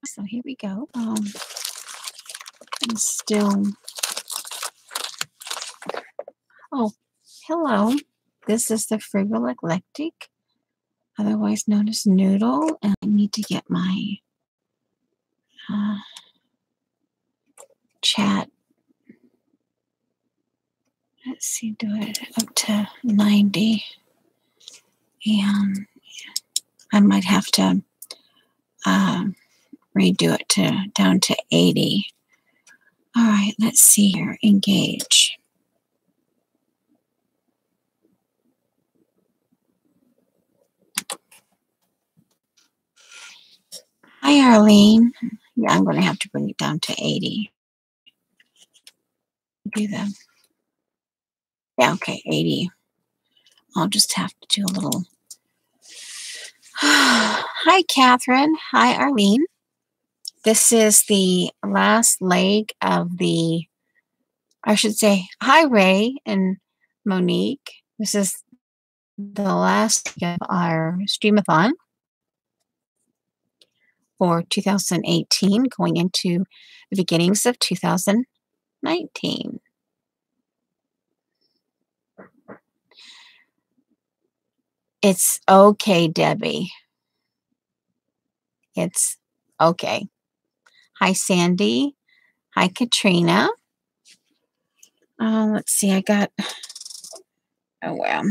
So here we go. I'm still. Oh, hello. This is the Frugal Eclectic, otherwise known as Noodle, and I need to get my chat. Let's see, do it up to 90. And I might have to redo it down to 80. All right, let's see here. Engage. Hi, Arlene. Yeah, I'm going to have to bring it down to 80. Do that. Yeah, okay, 80. I'll just have to do a little. Hi, Catherine. Hi, Arlene. This is the last leg of the, I should say, hi, Ray and Monique. This is the last of our Streamathon for 2018, going into the beginnings of 2019. It's okay, Debbie. It's okay. Hi, Sandy. Hi, Katrina. Let's see, I got, oh, well.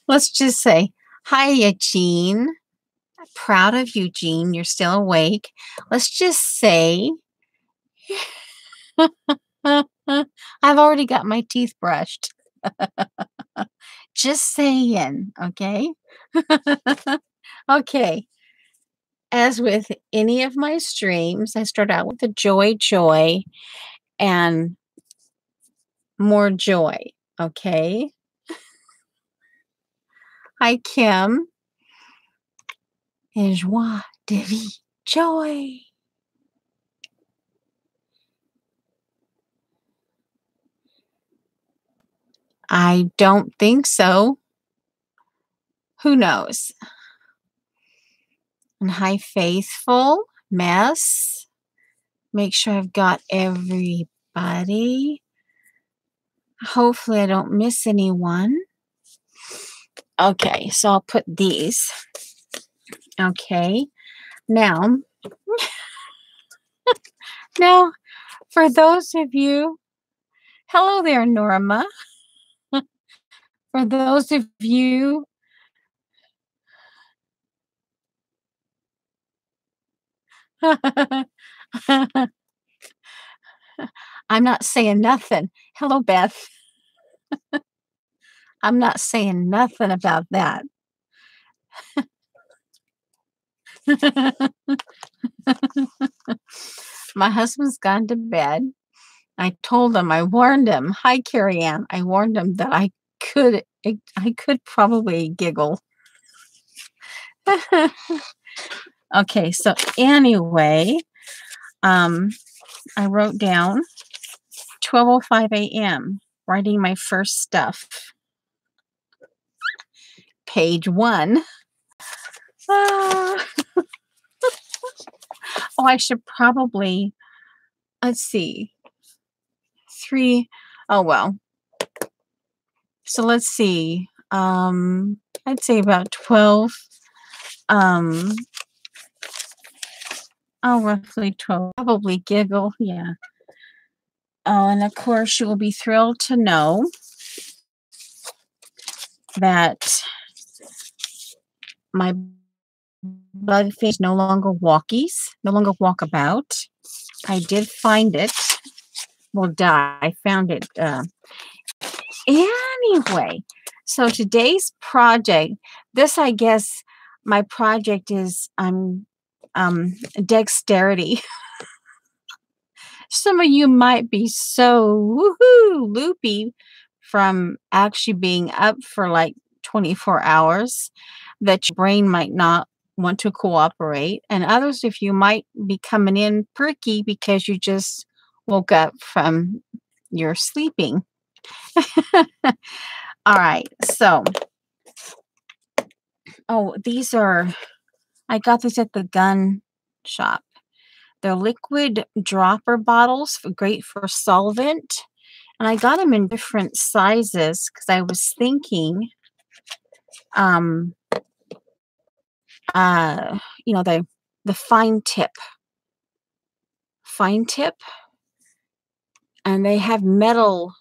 Let's just say, hi, Eugene. Proud of you, Jean. You're still awake. Let's just say, I've already got my teeth brushed. Just saying, okay? Okay. As with any of my streams, I start out with the joy, and more joy, okay? Hi, Kim. Et joie de vie, joy. I don't think so. Who knows? And hi, Faithful, Mess. Make sure I've got everybody. Hopefully I don't miss anyone. Okay, so I'll put these. Okay, now, for those of you, hello there, Norma. For those of you I'm not saying nothing. Hello, Beth. I'm not saying nothing about that. My husband's gone to bed. I told him, I warned him. Hi, Carrie Ann. I warned him that I could probably giggle. Okay, so anyway, I wrote down 12:05 a.m. writing my first stuff. Page 1. Oh, I should probably, let's see, 3. Oh, well. So let's see. I'd say about 12. Roughly 12. Probably giggle. Yeah. Oh, and of course, you will be thrilled to know that my bug fish no longer walkabout. I did find it. Well, I found it. Anyway, so today's project, this, I guess, my project is dexterity. Some of you might be so loopy from actually being up for like 24 hours that your brain might not want to cooperate. And others of you might be coming in perky because you just woke up from your sleeping. All right. So, these are I got these at the gun shop. They're liquid dropper bottles, great for solvent. And I got them in different sizes because I was thinking, um, you know, the fine tip, and they have metal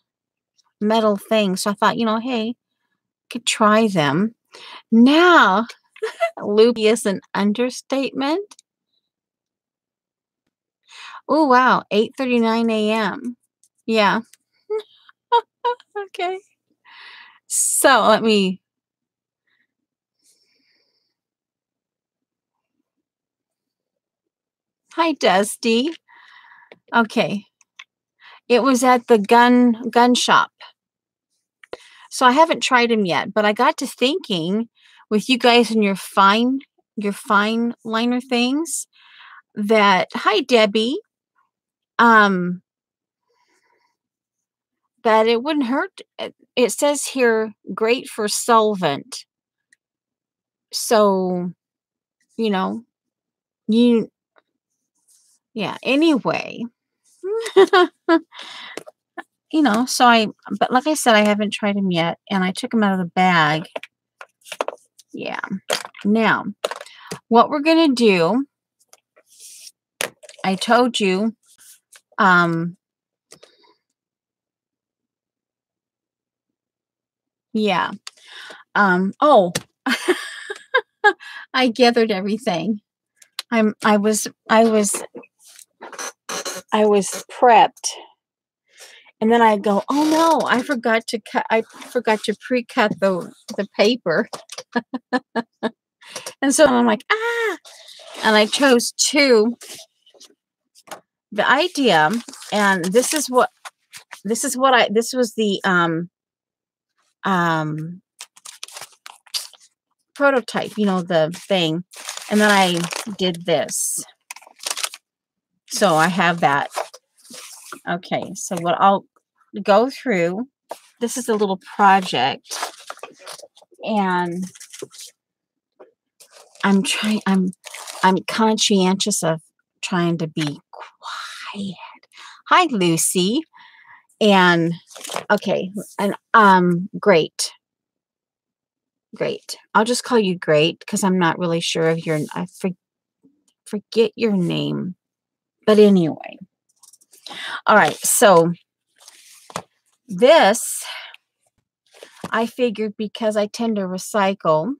things. So I thought, hey, could try them. Now, loopy is an understatement. Oh wow, 8:39 a.m. Yeah. Okay. So let me. Hi, Dusty. Okay. It was at the gun shop. So I haven't tried them yet, but I got to thinking with you guys and your fine liner things that hi Debbie, um that it wouldn't hurt. It says here great for solvent. So, you know, you yeah, anyway. So but like I said, I haven't tried them yet, and I took them out of the bag. Yeah. Now, what we're going to do, I told you, yeah. Oh, I gathered everything. I was prepped. And then I go, oh no, I forgot to pre-cut the paper. And so I'm like, and I chose two. The idea, and this was the prototype, the thing. And then I did this. So I have that. Okay, so what I'll go through, this is a little project, and I'm conscientious of trying to be quiet. Hi, Lucy. And okay, and great. I'll just call you Great because I'm not really sure of I forget your name. But anyway. All right, so this I figured because I tend to recycle.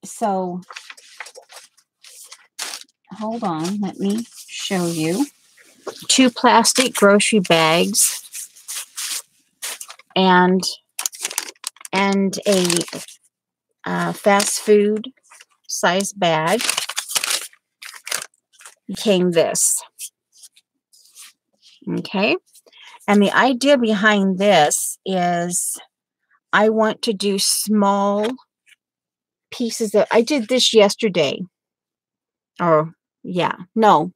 So hold on, let me show you. 2 plastic grocery bags and a fast food size bag came this. Okay. And the idea behind this is I want to do small pieces that I did this yesterday. Or yeah, no.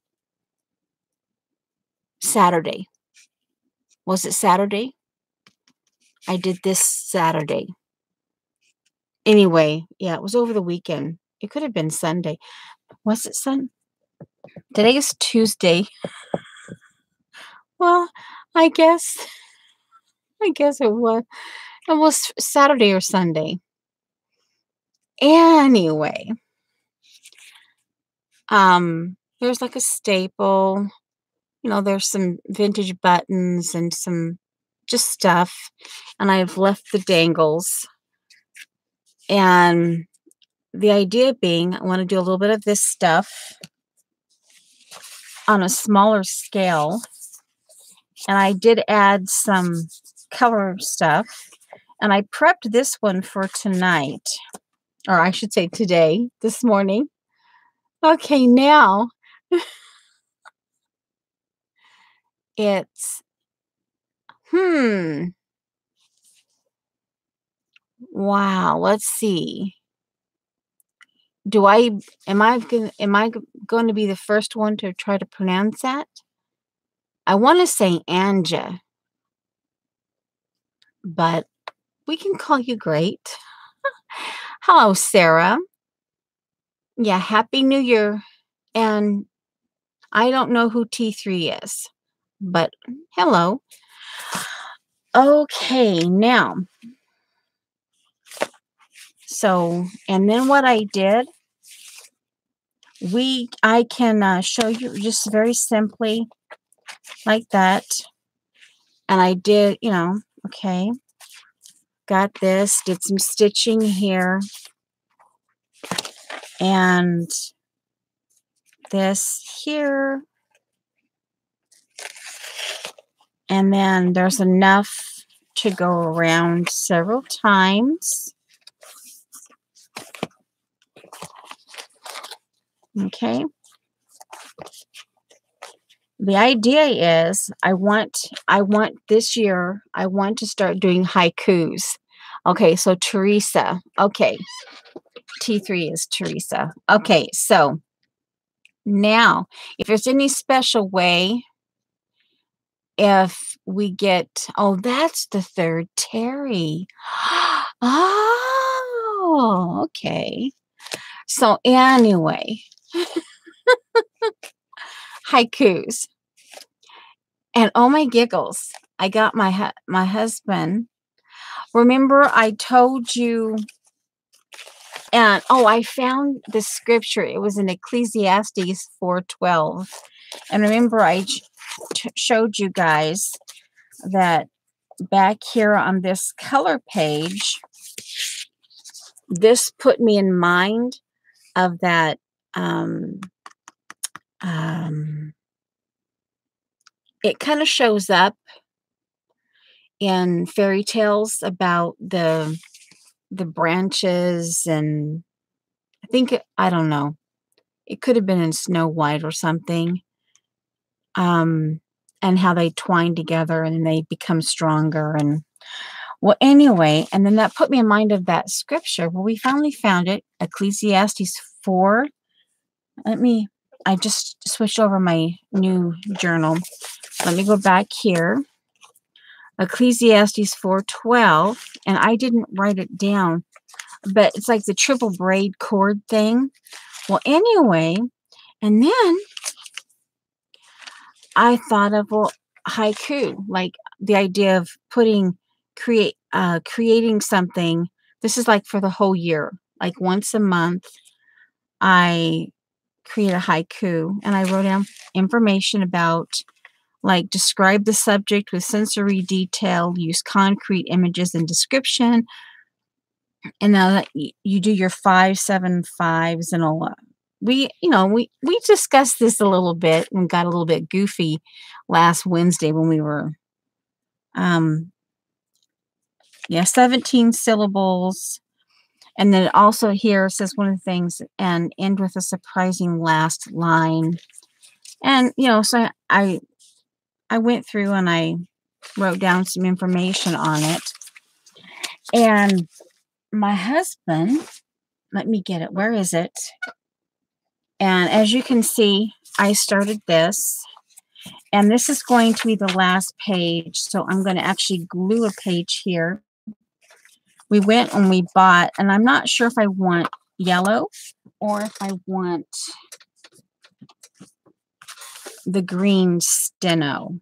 Saturday. Was it Saturday? I did this Saturday. Anyway, yeah, it was over the weekend. It could have been Sunday. Was it Sunday? Today is Tuesday. Well, I guess it was. It was Saturday or Sunday. Anyway, there's like a staple. There's some vintage buttons and some just stuff, and I've left the dangles. And the idea being, I want to do a little bit of this stuff on a smaller scale. And I did add some color stuff. And I prepped this one for tonight. Or I should say today, this morning. Okay, now it's, wow, let's see. Am I going to be the first one to try to pronounce that? I want to say Anja, but we can call you Great. Hello, Sarah. Yeah, Happy New Year. And I don't know who T3 is, but hello. Okay, now, so, and then what I did, I can show you just very simply like that. And I did, okay, got this, did some stitching here, and this here, and then there's enough to go around several times. Okay. The idea is I want this year, I want to start doing haikus. Okay, so Teresa. Okay. T3 is Teresa. Okay, so now if there's any special way, if we get, oh, that's the third Terry. Oh, okay. So anyway, haikus. And oh my giggles, I got my husband. Remember I told you, and oh, I found the scripture. It was in Ecclesiastes 4:12. And remember I showed you guys that back here on this color page, this put me in mind of that it kind of shows up in fairy tales about the branches, and I think I don't know, it could have been in Snow White or something, and how they twine together and they become stronger. And well, anyway, and then that put me in mind of that scripture. Well, we finally found it, Ecclesiastes 4. I just switched over my new journal. Let me go back here. Ecclesiastes 4:12, and I didn't write it down, but it's like the triple braid cord thing. Well, anyway, and then I thought of, well, haiku, like the idea of creating something. This is like for the whole year, like once a month, I create a haiku, and I wrote down information about, like, describe the subject with sensory detail, use concrete images and description. And now that you do your 5, 7, 5s and all that. We discussed this a little bit and got a little bit goofy last Wednesday when we were, 17 syllables. And then also here it says one of the things, and end with a surprising last line. And, so I went through and I wrote down some information on it. And my husband, let me get it. Where is it? And as you can see, I started this. And this is going to be the last page. So I'm going to actually glue a page here. We went and we bought, and I'm not sure if I want yellow or if I want the green steno.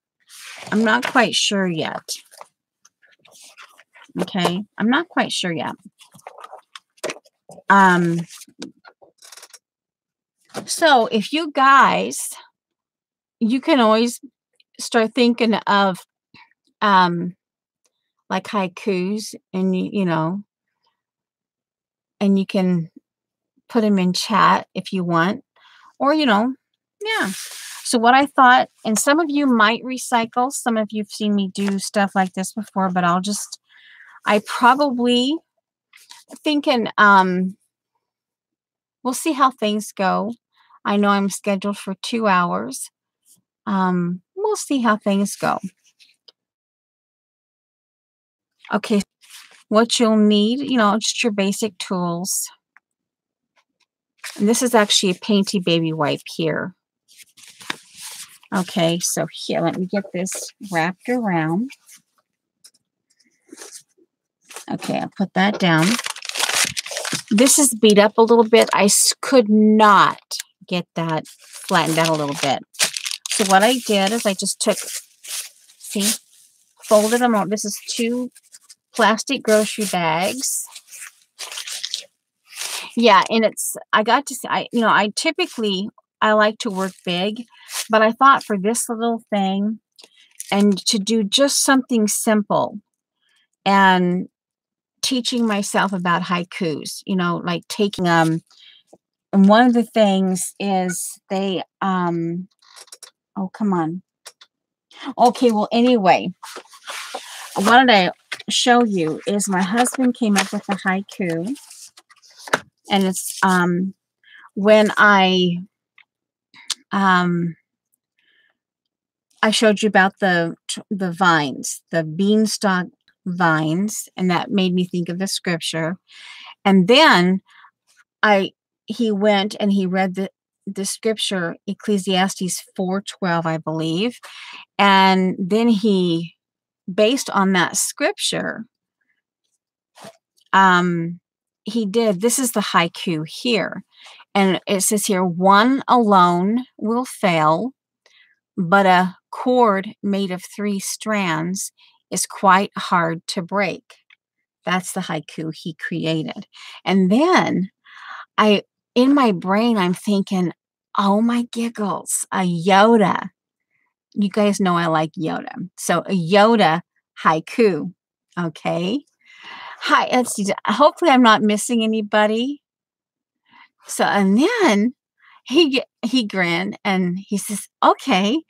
I'm not quite sure yet. Okay, I'm not quite sure yet. So if you guys, you can always start thinking of like haikus, and and you can put them in chat if you want, or yeah. So what I thought, and some of you might recycle, some of you've seen me do stuff like this before, but I probably thinking, we'll see how things go. I know I'm scheduled for 2 hours. We'll see how things go. Okay, what you'll need, just your basic tools. And this is actually a painty baby wipe here. Okay, so here, let me get this wrapped around. Okay, I'll put that down. This is beat up a little bit. I could not get that flattened out a little bit. So what I did is I just took, see, folded them out. This is 2 plastic grocery bags. Yeah, and it's, I got to see, I typically, I like to work big, but I thought for this little thing and to do just something simple and teaching myself about haikus, like taking, and one of the things is they, oh, come on. Okay, well, anyway, what did I show you is my husband came up with a haiku, and it's, when I showed you about the vines, the beanstalk vines, and that made me think of the scripture. And then he went and he read the scripture, Ecclesiastes 4:12, I believe. And then he, based on that scripture, he did, this is the haiku here. And it says here, one alone will fail, but a cord made of 3 strands is quite hard to break. That's the haiku he created. And then in my brain, I'm thinking, oh my giggles, a Yoda. You guys know I like Yoda. So a Yoda haiku. Okay. Hi, let's see. Hopefully I'm not missing anybody. So, and then he grinned and he says, okay.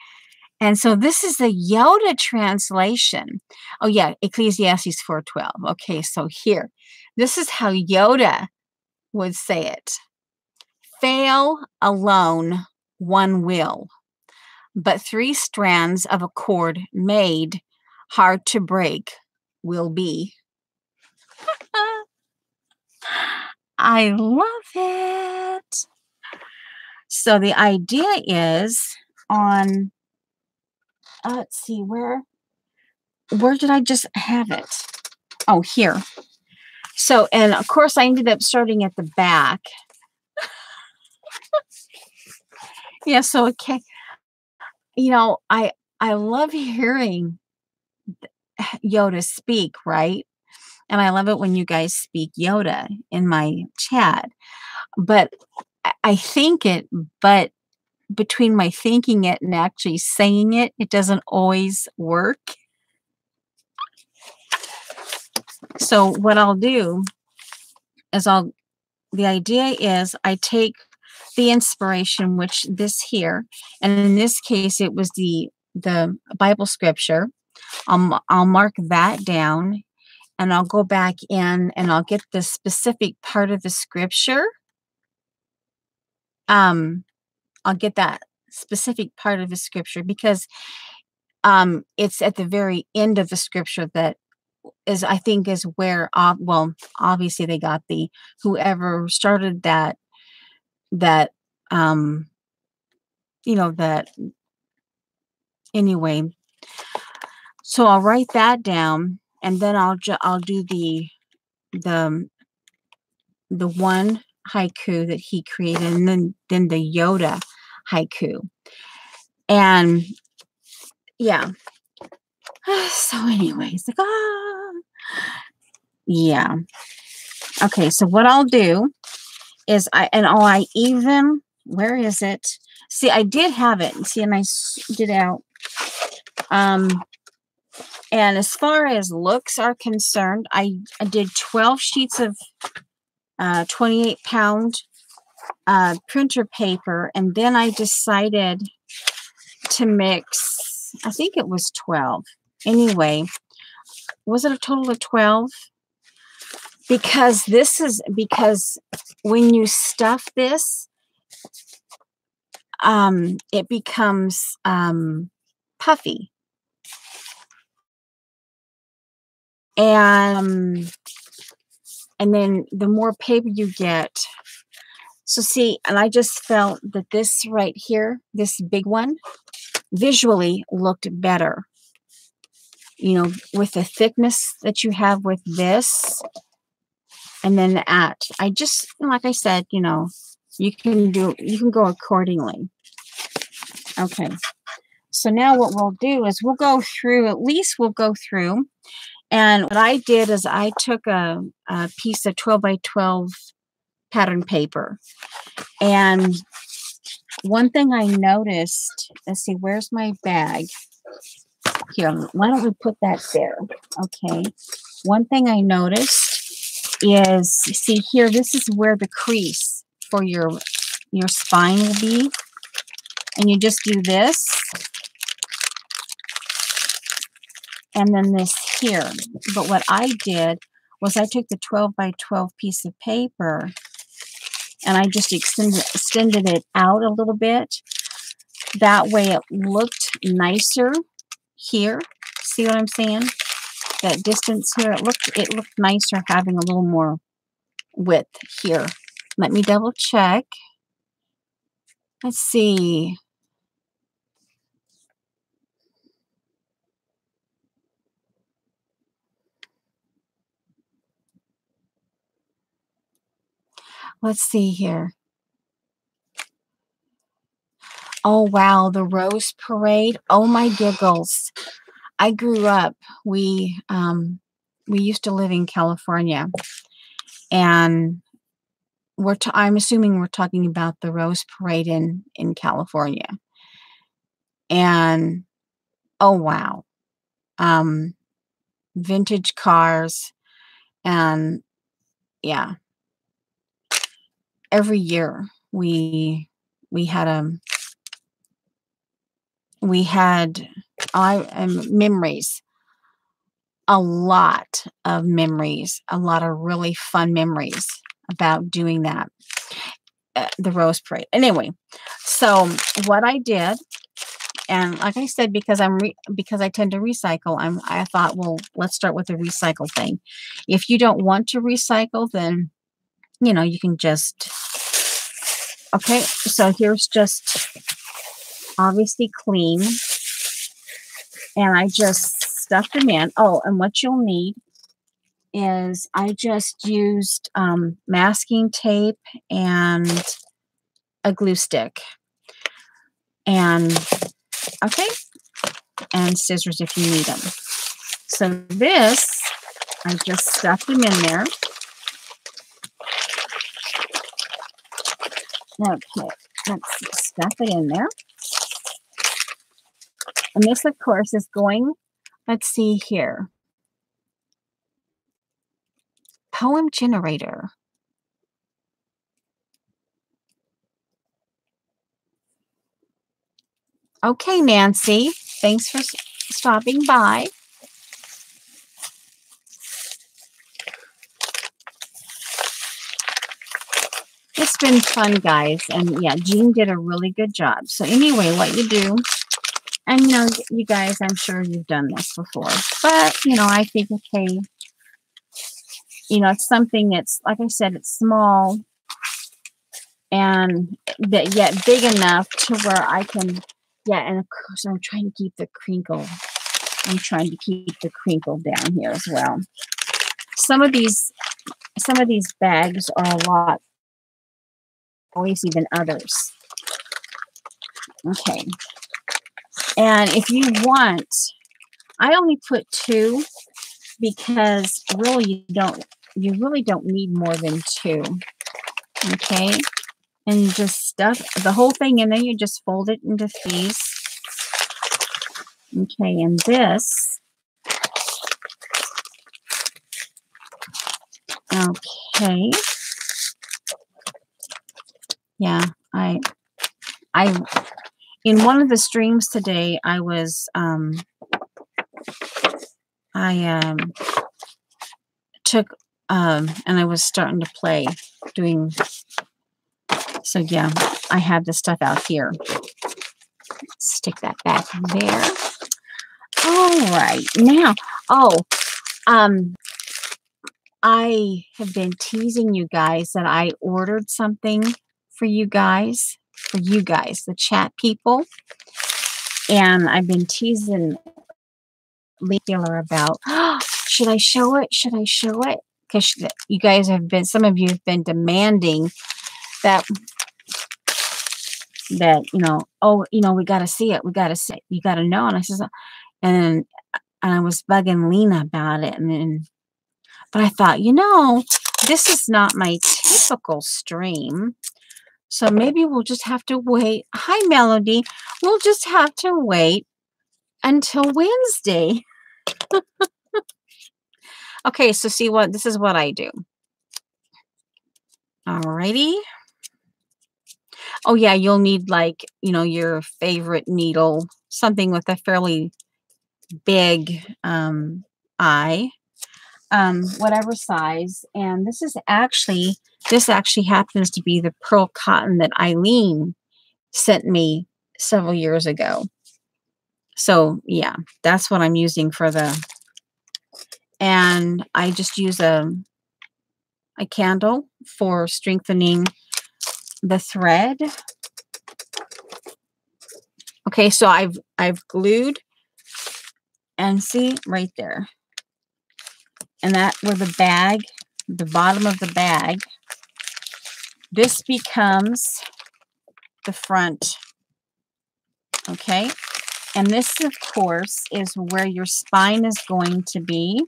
And so this is the Yoda translation. Oh yeah, Ecclesiastes 4:12. Okay, so here, this is how Yoda would say it. Fail alone one will, but 3 strands of a cord made hard to break will be. I love it. So the idea is on, let's see, where did I just have it? Oh, here. So, and of course I ended up starting at the back. Yeah, so okay. I love hearing Yoda speak, right? And I love it when you guys speak Yoda in my chat. But I think it, but between my thinking it and actually saying it, it doesn't always work. So what I'll do is the idea is I take the inspiration, which this here, and in this case, it was the Bible scripture. I'll mark that down, and I'll go back in and I'll get the specific part of the scripture. I'll get that specific part of the scripture because it's at the very end of the scripture that is, I think, is where, well, obviously they got whoever started that, that anyway. So I'll write that down, and then I'll do the one haiku that he created, and then the Yoda haiku. And yeah. So anyways, like, yeah. Okay, so what I'll do is I even, where is it? See, I did have it. See, and I did out. And as far as looks are concerned, I did 12 sheets of 28-pound printer paper, and then I decided to mix, I think it was 12. Anyway, was it a total of 12? Because when you stuff this, it becomes puffy. And then the more paper you get. So see, and I just felt that this right here, this big one, visually looked better. With the thickness that you have with this. And then I just, like I said, you know, you can go accordingly. Okay. So now what we'll do is we'll go through, and what I did is I took a piece of 12 by 12 pattern paper. And one thing I noticed, let's see, where's my bag? Here, why don't we put that there? Okay. One thing I noticed is, see here, this is where the crease for your spine will be. And you just do this. And then this here. But what I did was I took the 12 by 12 piece of paper and I just extended it out a little bit. That way it looked nicer here. See what I'm saying? That distance here, it looked nicer having a little more width here. Let me double check. Let's see. Let's see here. Oh, wow, the Rose Parade. Oh, my giggles. I grew up, we used to live in California, and I'm assuming we're talking about the Rose Parade in California. And, oh, wow. Vintage cars, and yeah. Every year we had memories, a lot of memories, a lot of really fun memories about doing that, the Rose Parade. Anyway, so what I did, and like I said, because I tend to recycle, I thought, well, let's start with the recycle thing. If you don't want to recycle, then you know you can just. Okay, so here's just obviously clean, and I just stuffed them in. Oh, and what you'll need is I just used masking tape and a glue stick, and okay, and scissors if you need them. So this, I just stuffed them in there. Okay, let's stuff it in there. And this, of course, is going, let's see here. Poem generator. Okay, Nancy, thanks for stopping by. It's been fun, guys. And yeah, Jean did a really good job. So anyway, what you do, and you know, you guys, I'm sure you've done this before, but you know, I think, okay, you know, it's something that's, like I said, it's small and that yet big enough to where I can, yeah, and of course I'm trying to keep the crinkle. I'm trying to keep the crinkle down here as well. Some of these bags are a lot noisy than others. Okay. And if you want, I only put 2 because really you really don't need more than 2. Okay. And you just stuff the whole thing in there. You just fold it into 3s. Okay. And this. Okay. Yeah. In one of the streams today, I was, took, and I was starting to play doing, so yeah, I have this stuff out here. Stick that back there. All right, now, I have been teasing you guys that I ordered something for you guys, the chat people. And I've been teasing Lee Dealer about, should I show it? Should I show it? because you guys have been, some of you have been demanding that, oh, we got to see it. We got to see it. You got to know. And I says, and I was bugging Lena about it. But I thought, this is not my typical stream. So maybe we'll just have to wait. Hi, Melody. We'll just have to wait until Wednesday. Okay, so see what, this is what I do. Alrighty. Oh yeah, you'll need like, your favorite needle, something with a fairly big eye, whatever size. And this actually happens to be the pearl cotton that Eileen sent me several years ago. So yeah, that's what I'm using for and I just use a candle for strengthening the thread. Okay, so I've glued, and see right there, and that where the bottom of the bag, this becomes the front. Okay, and this of course is where your spine is going to be.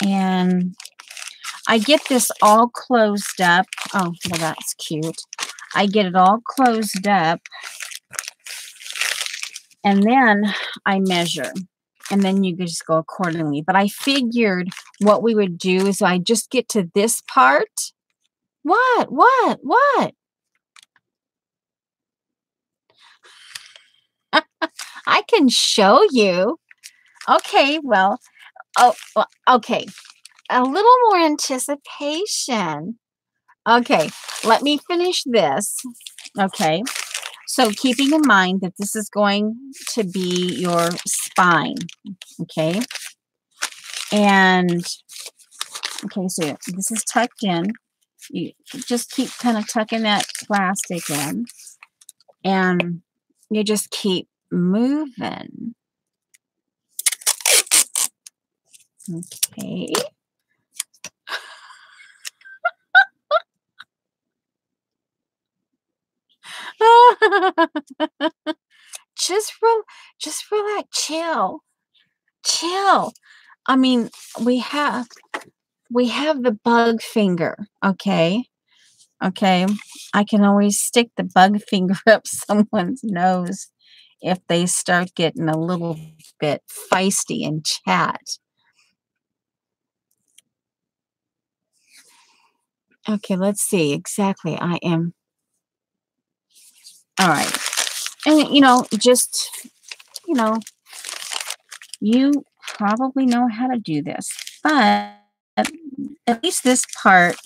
And I get this all closed up. Oh, well, that's cute. I get it all closed up, and then I measure, and then you can just go accordingly. But I figured what we would do is I just get to this part. What? I can show you. Okay, well, okay. A little more anticipation. Okay, let me finish this. Okay, so keeping in mind that this is going to be your spine. Okay, and okay, so this is tucked in. You just keep kind of tucking that plastic in, and you just keep moving. Okay. just relax, chill. I mean, we have the bug finger. Okay. I can always stick the bug finger up someone's nose if they start getting a little bit feisty in chat. Okay, let's see. Exactly. I am. All right. And, just, you probably know how to do this, but at least this part,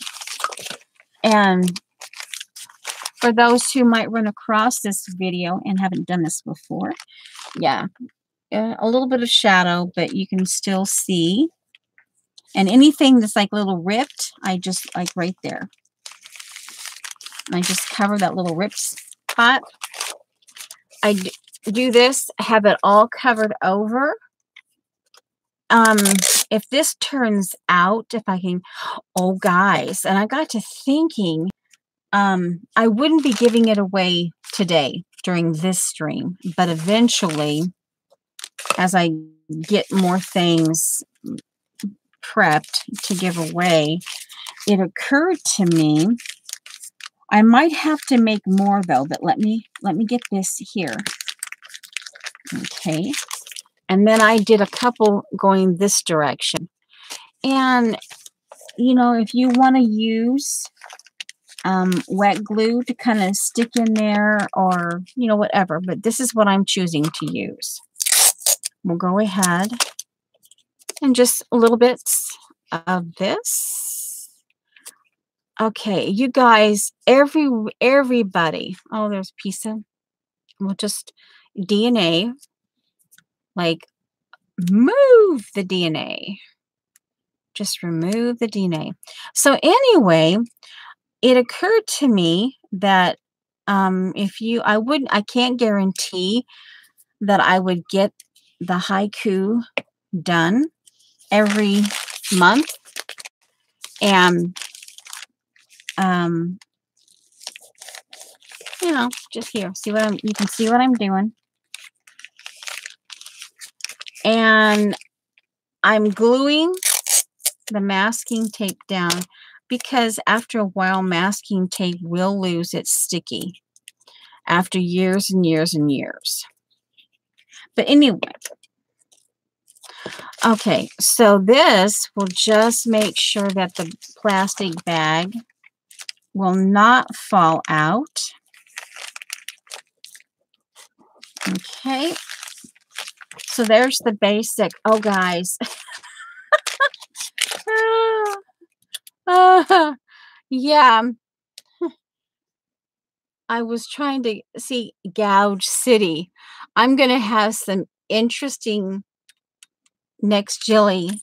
and for those who might run across this video and haven't done this before, yeah, a little bit of shadow, but you can still see. And anything that's like a little ripped, I just like right there. And I just cover that little ripped spot. I do this, have it all covered over. If this turns out, if I can, oh guys, and I got to thinking, I wouldn't be giving it away today during this stream, but eventually, as I get more things prepped to give away, it occurred to me I might have to make more though, but let me get this here. Okay. And then I did a couple going this direction. And if you want to use wet glue to kind of stick in there, or whatever, but this is what I'm choosing to use. We'll go ahead and just a little bit of this. Okay, you guys, everybody. Oh, there's a piece of, we'll just DNA, like move the DNA. Just remove the DNA. So anyway, it occurred to me that I can't guarantee that I would get the haiku done every month. And, you know, just here, you can see what I'm doing. And I'm gluing the masking tape down because after a while, masking tape will lose its sticky after years and years and years. But anyway, okay, so this will just make sure that the plastic bag will not fall out. Okay, so there's the basic. Oh, guys. Yeah, I was trying to see Gouge City. I'm going to have some interesting next jelly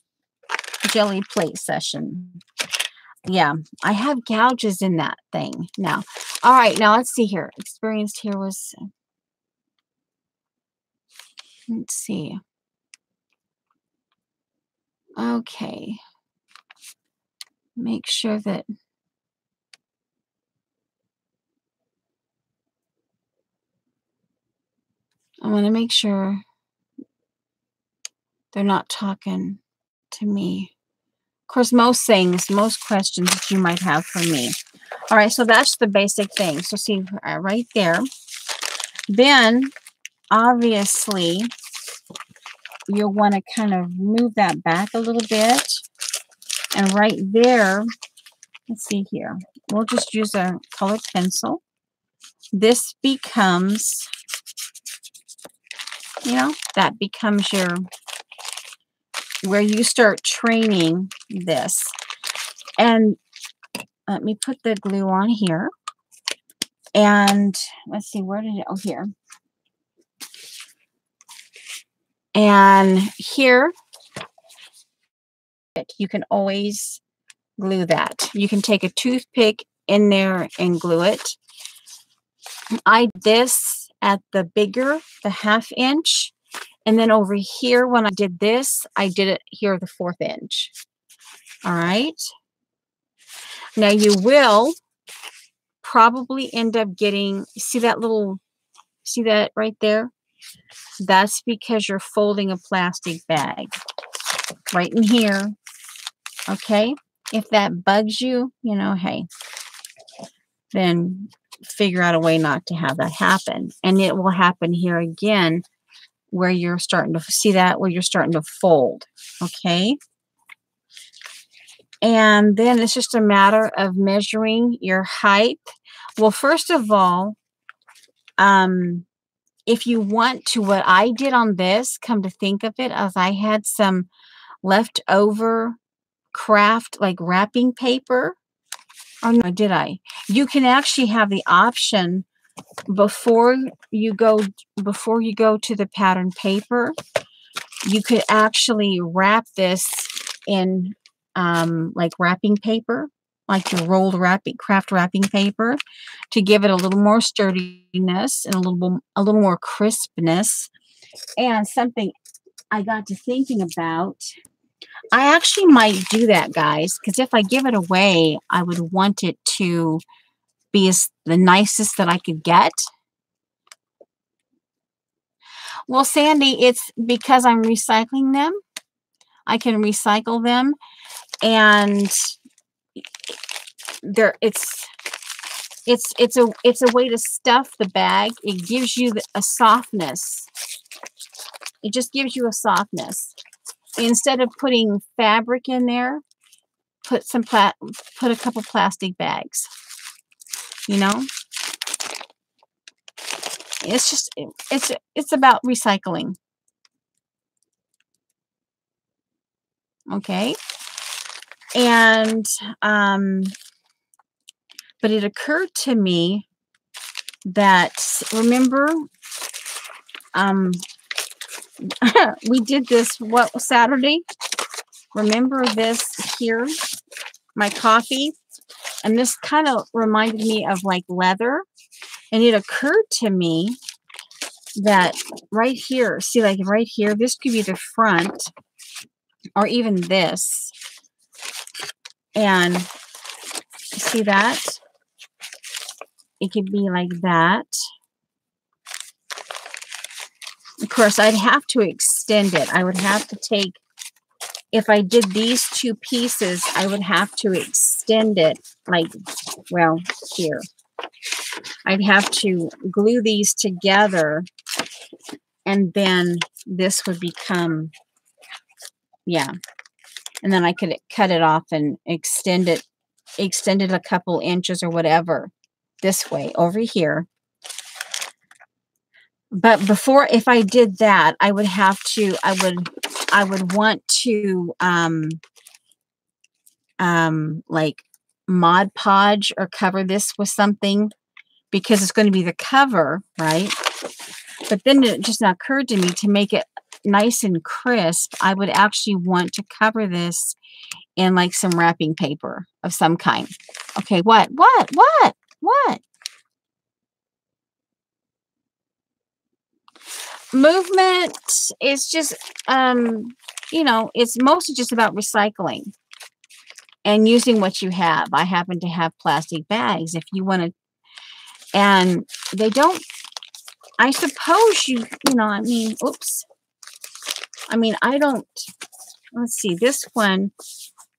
plate session. Yeah, I have gouges in that thing now. All right, now let's see here. Experienced here was, let's see. Okay. Make sure that I want to make sure they're not talking to me. Of course, most questions that you might have for me. All right, so that's the basic thing. So see right there. Then, obviously, you'll want to kind of move that back a little bit. And right there, let's see here. We'll just use a colored pencil. This becomes, you know, that becomes where you start training this. And let me put the glue on here. And let's see, where did it, oh, here. And here, you can always glue that. You can take a toothpick in there and glue it. I did this at the bigger, the 1/2 inch. And then over here, when I did this, I did it here, the 4th inch. All right. Now you will probably end up getting, see that right there? That's because you're folding a plastic bag right in here. Okay. If that bugs you, you know, hey, then figure out a way not to have that happen. And it will happen here again where you're starting to see that, where you're starting to fold. Okay. And then it's just a matter of measuring your height. Well, first of all, if you want to, what I did on this, come to think of it, as I had some leftover craft, like wrapping paper. Oh, no, did I? You can actually have the option before you go to the pattern paper. You could actually wrap this in like wrapping paper, like your rolled craft wrapping paper, to give it a little more sturdiness and a little more crispness. And something I got to thinking about, I actually might do that, guys, because if I give it away, I would want it to be the nicest that I could get. Well, Sandy, it's because I'm recycling them. I can recycle them, and it's a way to stuff the bag. It gives you a softness. It just gives you a softness. Instead of putting fabric in there, put a couple plastic bags. You know, it's just it's about recycling. Okay. And but it occurred to me that, remember, we did this Saturday. Remember this here, my coffee, and this kind of reminded me of like leather. And it occurred to me that right here, see, like right here, this could be the front, or even this. And see that? It could be like that. Of course, I'd have to extend it. I would have to take, if I did these two pieces, I would have to extend it like, well, here. I'd have to glue these together, and then this would become, yeah. And then I could cut it off and extend it a couple inches or whatever this way over here. But before, if I did that, I would have to, I would want to, like Mod Podge or cover this with something, because it's going to be the cover, right? But then it just occurred to me, to make it nice and crisp, I would actually want to cover this in like some wrapping paper of some kind. Okay, what? Movement is just, you know, it's mostly just about recycling and using what you have. I happen to have plastic bags. If you want to, and they don't, I suppose you know, I mean, oops. I mean, I don't, let's see, this one,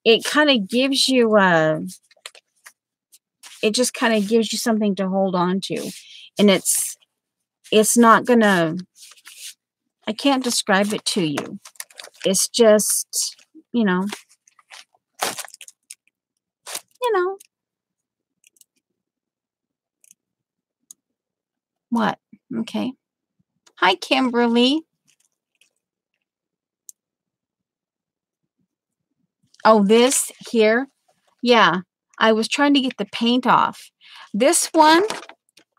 it kind of gives you it just kind of gives you something to hold on to. And it's not gonna, I can't describe it to you. It's just, you know, what? Okay. Hi, Kimberly. Oh, this here? Yeah. I was trying to get the paint off. This one,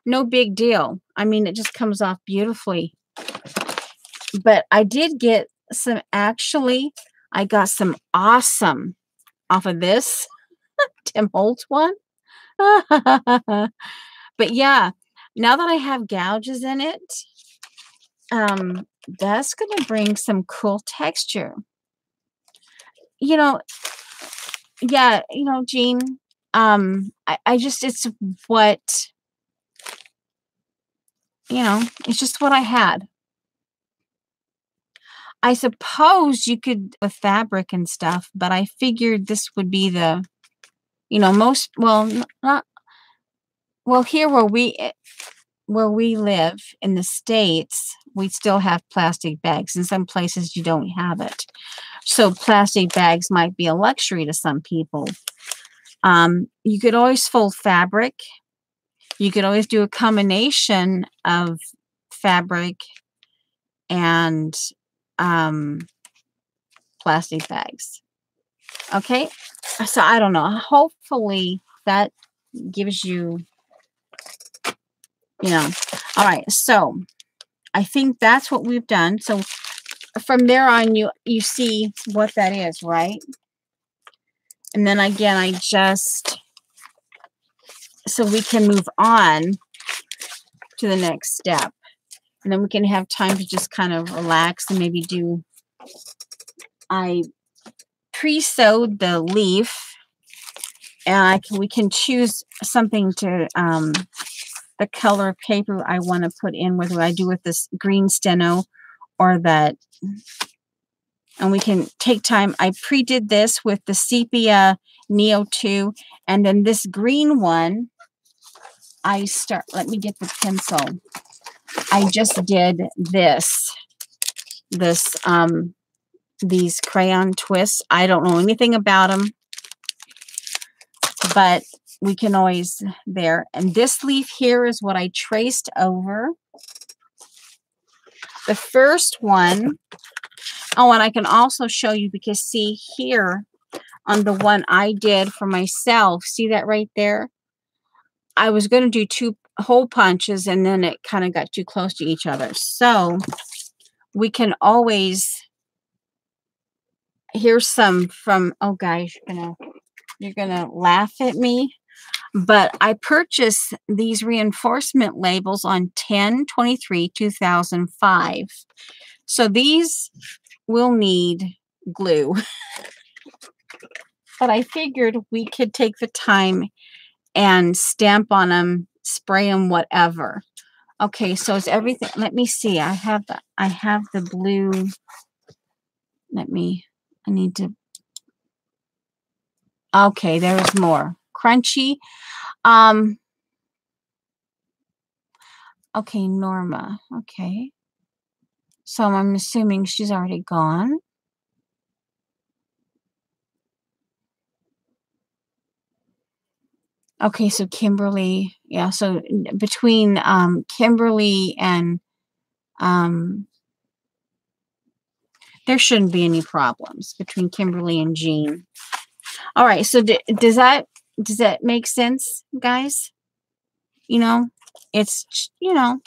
no big deal. I mean, it just comes off beautifully. But I did get some, actually, I got some awesome off of this Tim Holtz one. But yeah, now that I have gouges in it, that's going to bring some cool texture. You know, yeah, you know, Jean, I just, it's what, you know, it's just what I had. I suppose you could with fabric and stuff, but I figured this would be the, you know, most, well, not, well, here where we live in the States, we still have plastic bags. In some places you don't have it. So plastic bags might be a luxury to some people. You could always fold fabric. You could always do a combination of fabric and plastic bags. Okay, so I don't know. Hopefully that gives you, you know. All right, so I think that's what we've done. So from there on, you see what that is, right? And then again, I just, so we can move on to the next step. And then we can have time to just kind of relax and maybe do, I pre-sewed the leaf, and we can choose something to, the color of paper I want to put in, whether I do with this green steno or that, and we can take time. I pre-did this with the sepia Neo 2, and then this green one, let me get the pencil. I just did these crayon twists. I don't know anything about them, but we can always there. And this leaf here is what I traced over. The first one, oh, and I can also show you, because see here on the one I did for myself, see that right there? I was going to do 2 hole punches, and then it kind of got too close to each other. So we can always, here's some from, oh guys, you're gonna laugh at me, but I purchased these reinforcement labels on 10/23/2005. So these will need glue. but I figured we could take the time and stamp on them, spray them, whatever. Okay, so is everything, let me see. I have the blue. I need to, okay, there's more. Crunchy. Okay, Norma. Okay. So I'm assuming she's already gone. Okay, so Kimberly, yeah, so between Kimberly and there shouldn't be any problems between Kimberly and Jean. All right, so does that make sense, guys? You know, it's, you know,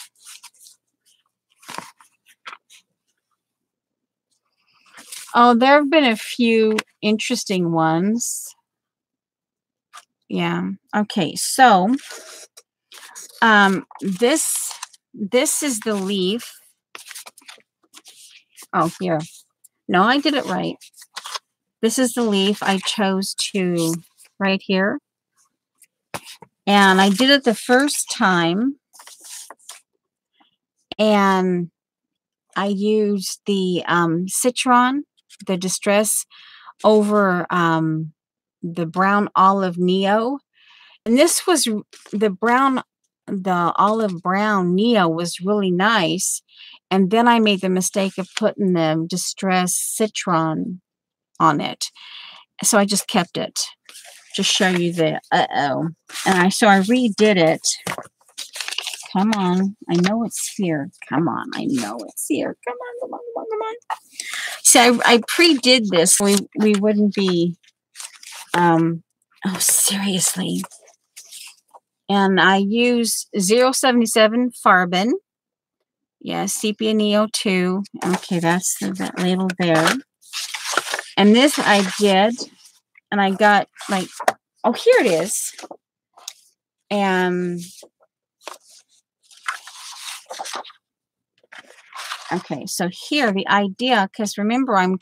oh, there have been a few interesting ones. Yeah. Okay, so this is the leaf. Oh, here. No, I did it right. This is the leaf I chose to right here. And I did it the first time. And I used the Citron, the Distress, over the Brown Olive Neo. And this was the Olive Brown Neo was really nice. And then I made the mistake of putting the Distress Citron on it. So I just kept it to show you the, and I redid it. Come on. I know it's here. Come on. I know it's here. Come on, come on, come on, come on. See, I pre-did this. We wouldn't be, oh, seriously. And I use 077 Farben. Yeah, Sepia Neo 2. Okay, that's that label there. And this I did, and I got like, oh, here it is. And okay, so here the idea, because remember I'm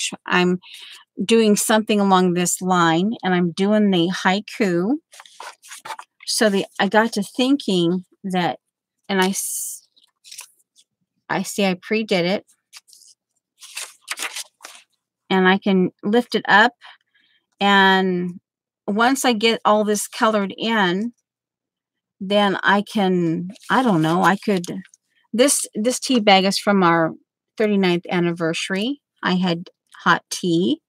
doing something along this line, and I'm doing the haiku. So I got to thinking that, and I see I pre-did it, and I can lift it up, and once I get all this colored in, then I can, I don't know, I could, this tea bag is from our 39th anniversary. I had hot tea.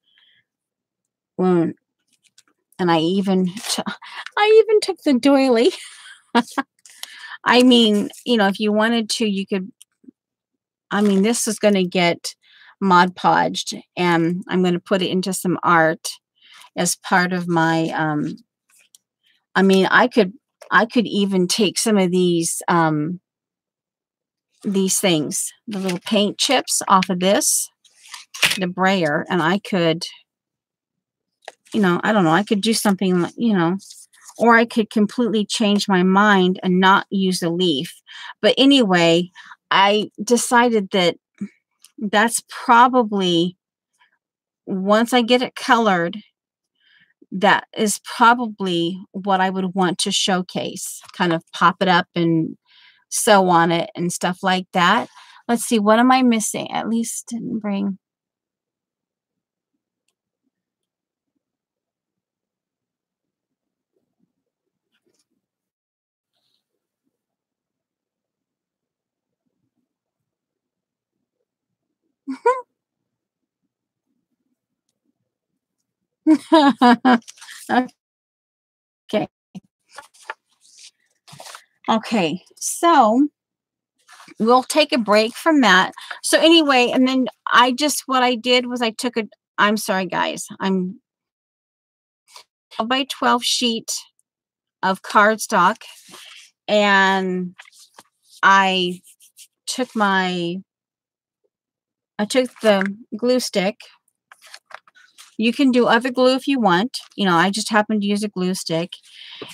And I even took the doily. I mean, you know, if you wanted to, you could, I mean, this is going to get Mod Podged, and I'm going to put it into some art as part of my, I mean, I could even take some of these things, the little paint chips off of this, the brayer, and I could, you know, I don't know, I could do something like, you know, or I could completely change my mind and not use a leaf. But anyway, I decided that that's probably, once I get it colored, that is probably what I would want to showcase, kind of pop it up and sew on it and stuff like that. Let's see, what am I missing? At least didn't bring. Okay. Okay, so we'll take a break from that. So anyway, and then what I did was I took I'm sorry, guys. I'm 12 by 12 sheet of cardstock, and I took the glue stick. You can do other glue if you want. You know, I just happened to use a glue stick.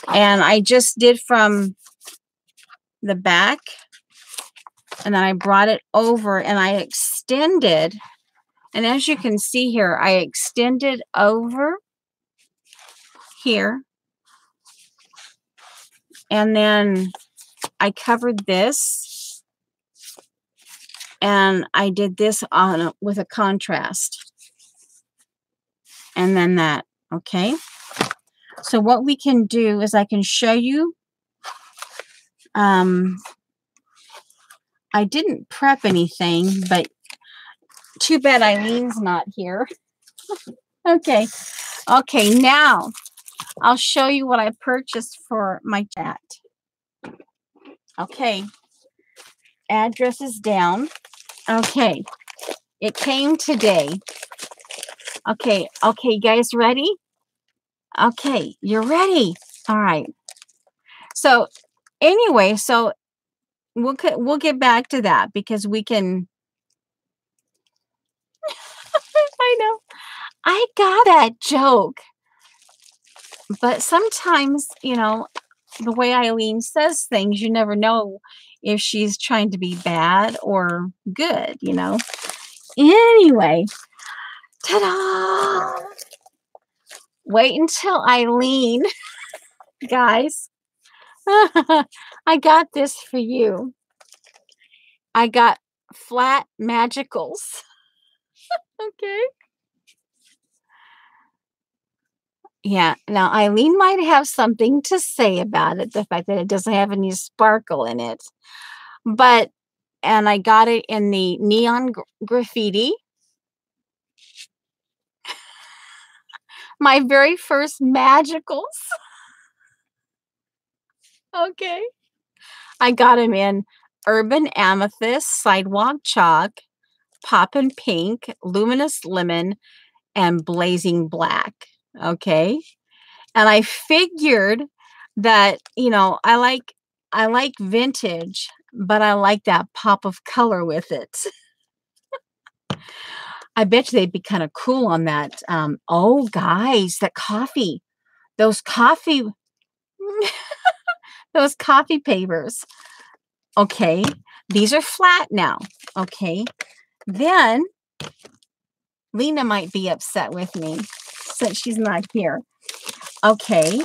And I just did from the back, and then I brought it over, and I extended. And as you can see here, I extended over here. And then I covered this. And I did this on with a contrast. And then that. Okay. So what we can do is I can show you. I didn't prep anything, but too bad Eileen's not here. Okay. Okay, now I'll show you what I purchased for my chat. Okay. Address is down. Okay. It came today. Okay. Okay, you guys ready? Okay, you're ready. All right. So anyway, so we'll get back to that because we can. I know. I got that joke. But sometimes, you know, the way Eileen says things, you never know if she's trying to be bad or good, you know. Anyway, ta-da! Wait until Eileen, guys. I got this for you. I got flat magicals. Okay. Yeah. Now, Eileen might have something to say about it, the fact that it doesn't have any sparkle in it. But, and I got it in the neon graffiti. My very first magicals. Okay. I got them in urban amethyst, sidewalk chalk, poppin' pink, luminous lemon, and blazing black. Okay. And I figured that, you know, I like vintage, but I like that pop of color with it. I bet you they'd be kind of cool on that. Oh, guys, that coffee, those coffee, those coffee papers. Okay, these are flat now. Okay, then Lena might be upset with me since she's not here. Okay,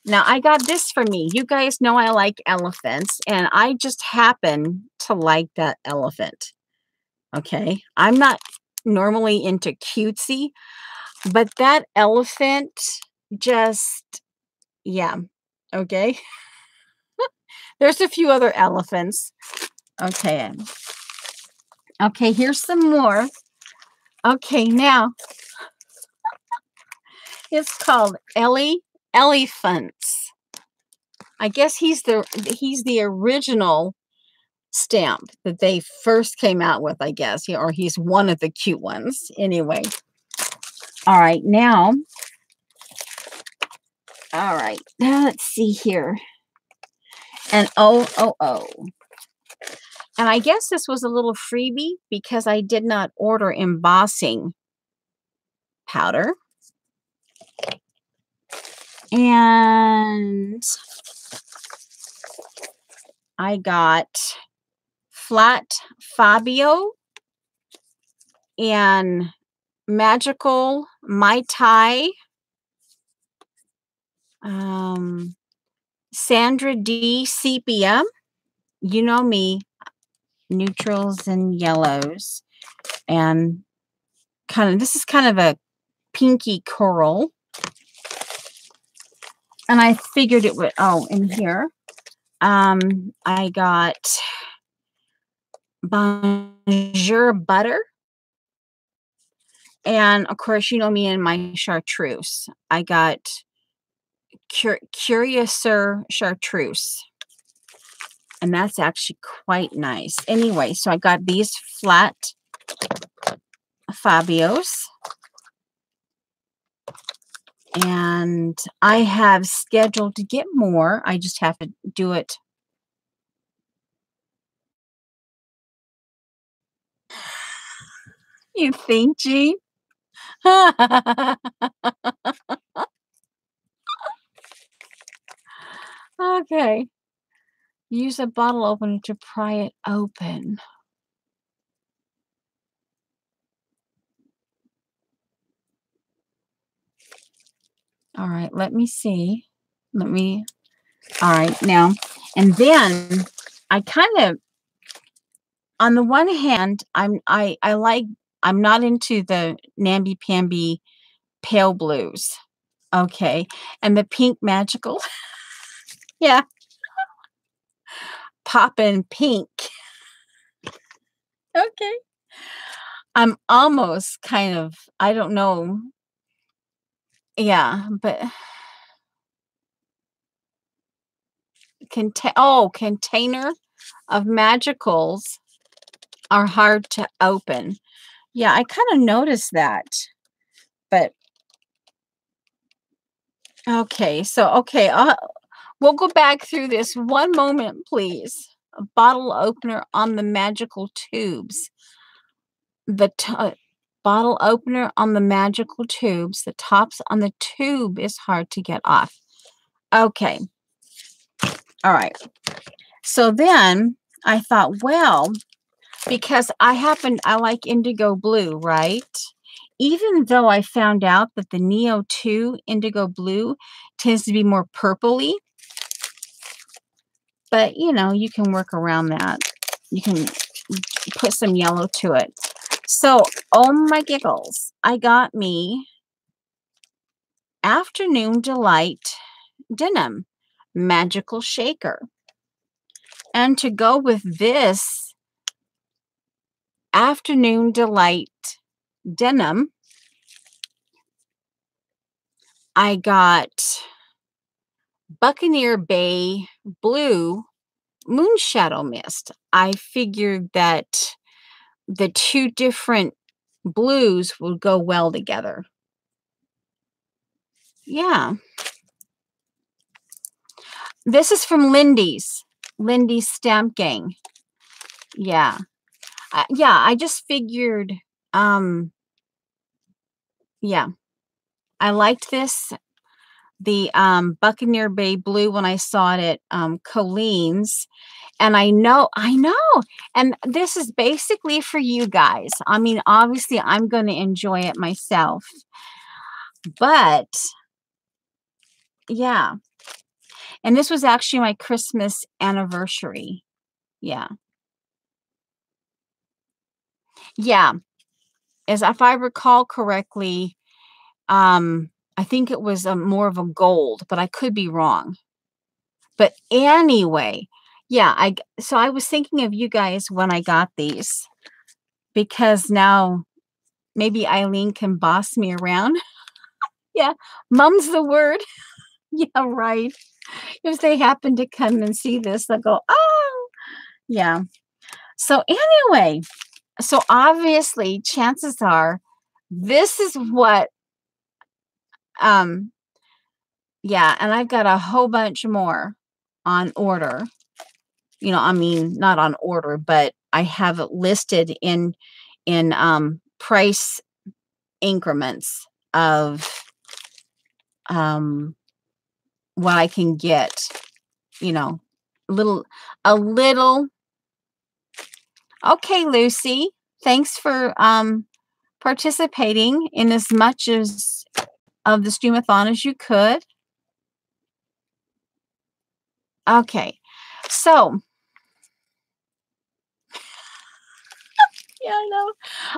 now I got this for me. You guys know I like elephants, and I just happen to like that elephant. Okay, I'm not normally into cutesy, but that elephant just, yeah, okay. There's a few other elephants. Okay. Okay, here's some more. Okay, now it's called Elephants. I guess he's the original stamp that they first came out with, I guess, or he's one of the cute ones. Anyway. All right, now. All right, now let's see here. And oh. And I guess this was a little freebie because I did not order embossing powder. And I got flat Fabio and magical Mai Tai, Sandra D sepia. You know me, neutrals and yellows, and this is kind of a pinky coral. And I figured it would, in here. I got Bonjour butter. And of course, you know me and my chartreuse. I got Curiouser chartreuse. And that's actually quite nice. Anyway, so I got these flat Fabios. And I have scheduled to get more. I just have to do it. You think, Jean? Okay. Use a bottle opener to pry it open. All right, let me see. All right, now, and then I kind of, on the one hand, I'm not into the namby-pamby pale blues. Okay. And the pink magical. Yeah. Poppin' pink. Okay. I'm almost kind of, I don't know. Yeah, but container of magicals are hard to open. Yeah, I kind of noticed that. But okay, we'll go back through this one moment, please. A bottle opener on the magical tubes. Bottle opener on the magical tubes. The tops on the tube is hard to get off. Okay. All right. So then I thought, well, because I like indigo blue, right? Even though I found out that the Neo 2 indigo blue tends to be more purpley, but you can work around that. You can put some yellow to it. So, oh my giggles, I got me Afternoon Delight Denim Magical Shaker. And to go with this Afternoon Delight Denim, I got Buccaneer Bay Blue Moonshadow Mist. I figured that the two different blues would go well together. Yeah. This is from Lindy's Stamp Gang. Yeah. Yeah, I just figured, yeah. I liked this. The Buccaneer Bay Blue when I saw it at Colleen's. And I know. And this is basically for you guys. I mean, obviously, I'm going to enjoy it myself. But, yeah. And this was actually my Christmas anniversary. Yeah. Yeah. As if I recall correctly, I think it was more of a gold, but I could be wrong. But anyway, yeah, so I was thinking of you guys when I got these, because now maybe Eileen can boss me around. Yeah, mum's the word. Yeah, right. If they happen to come and see this, they'll go, oh, yeah. So anyway, so obviously chances are this is what, yeah, and I've got a whole bunch more on order. I mean, not on order, but I have it listed in price increments of what I can get, a little. Okay, Lucy, thanks for participating in as much as of the Streamathon as you could. Okay, so yeah, I know.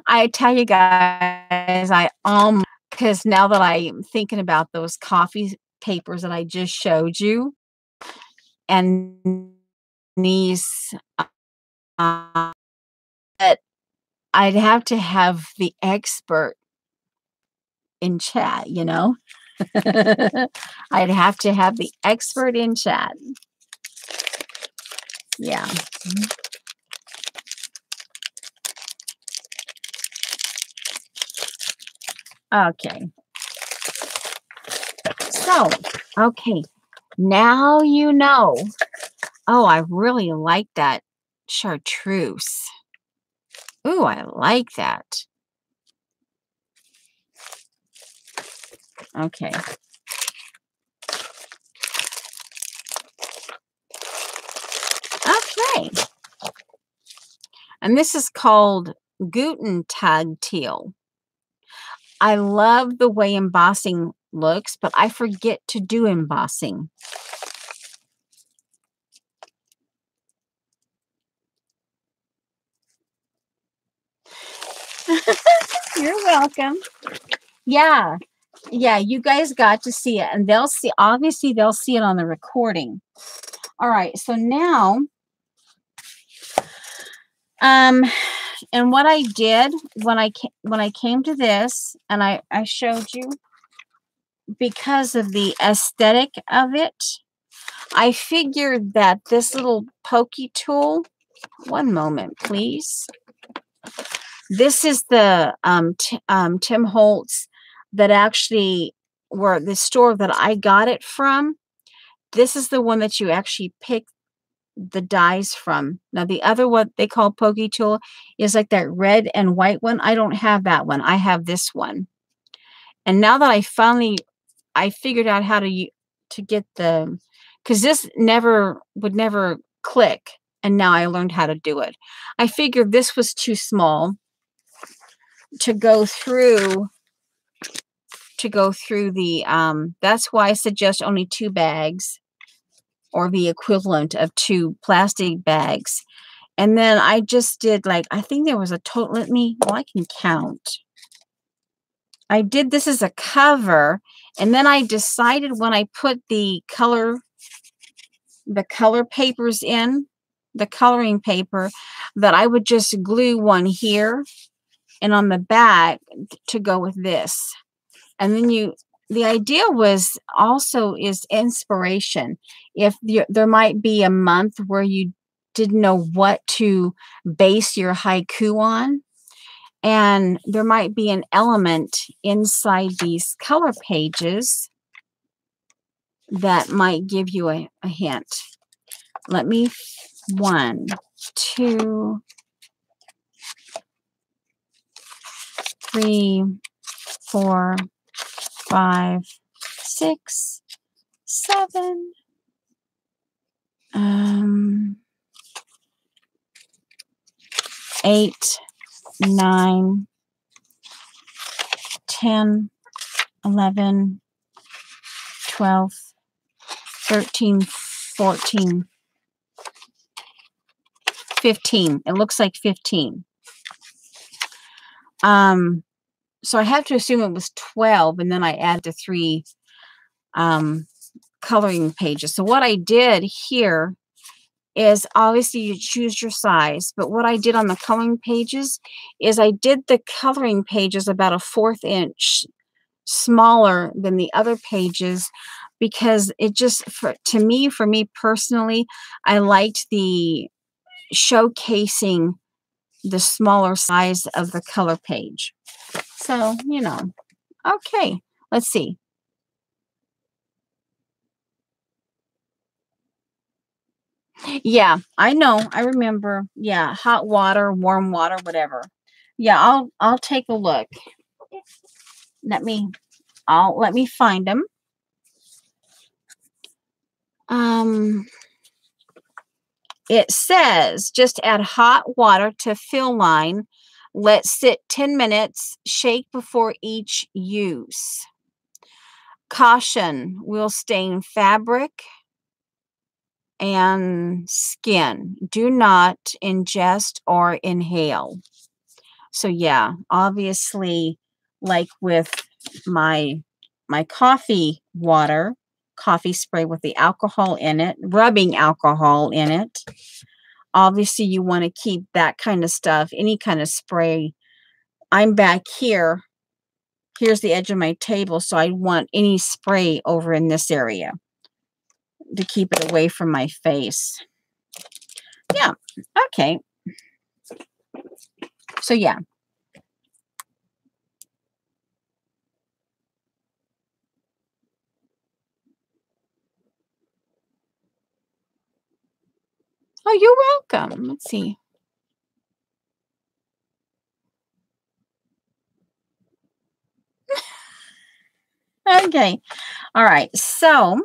I tell you guys, because now that I'm thinking about those coffee papers that I just showed you, and these, that I'd have to have the expert in chat, I'd have to have the expert in chat. Yeah. Okay. So, okay. Now you know. Oh, I really like that chartreuse. Ooh, I like that. Okay. Okay. And this is called Guten Tag Teal. I love the way embossing looks, but I forget to do embossing. You're welcome. Yeah. Yeah, you guys got to see it, and they'll see, obviously they'll see it on the recording. All right, so now, and what I did when I came to this, and I showed you, because of the aesthetic of it, I figured that this little pokey tool, one moment, please. This is the Tim Holtz that actually were the store that I got it from. This is the one that you actually pick the dies from. Now, the other one they call pokey tool is like that red and white one. I don't have that one. I have this one. And now that I figured out how to get the, because this would never click. And now I learned how to do it. I figured this was too small to go through the, that's why I suggest only 2 bags, or the equivalent of 2 plastic bags. And then I just did, like, I think there was a total, I can count. I did this as a cover, and then I decided when I put the color papers in, the coloring paper, that I would just glue one here and on the back to go with this. And then the idea was also is inspiration. If there might be a month where you didn't know what to base your haiku on, and there might be an element inside these color pages that might give you a hint. Let me, 1, 2, 3, 4, 5, 6, 7, 8, 9, 10, 11, 12, 13, 14, 15. It looks like 15. So I have to assume it was 12, and then I added the 3 coloring pages. So what I did here is, obviously you choose your size, but what I did on the coloring pages is I did the coloring pages about a 1/4 inch smaller than the other pages, because it just, for me personally, I liked the showcasing the smaller size of the color page. So, okay, let's see. Yeah, I know. I remember. Yeah, hot water, warm water, whatever. Yeah, I'll take a look. Let me find them. It says just add hot water to fill line. Let sit 10 minutes. Shake before each use. Caution, will stain fabric and skin. Do not ingest or inhale. So yeah, obviously, like with my coffee spray with the alcohol in it, rubbing alcohol in it, obviously you want to keep that kind of stuff, any kind of spray. I'm back here. Here's the edge of my table, so I want any spray over in this area to keep it away from my face. Yeah, okay. So yeah. Oh, you're welcome. Let's see. Okay. All right. So,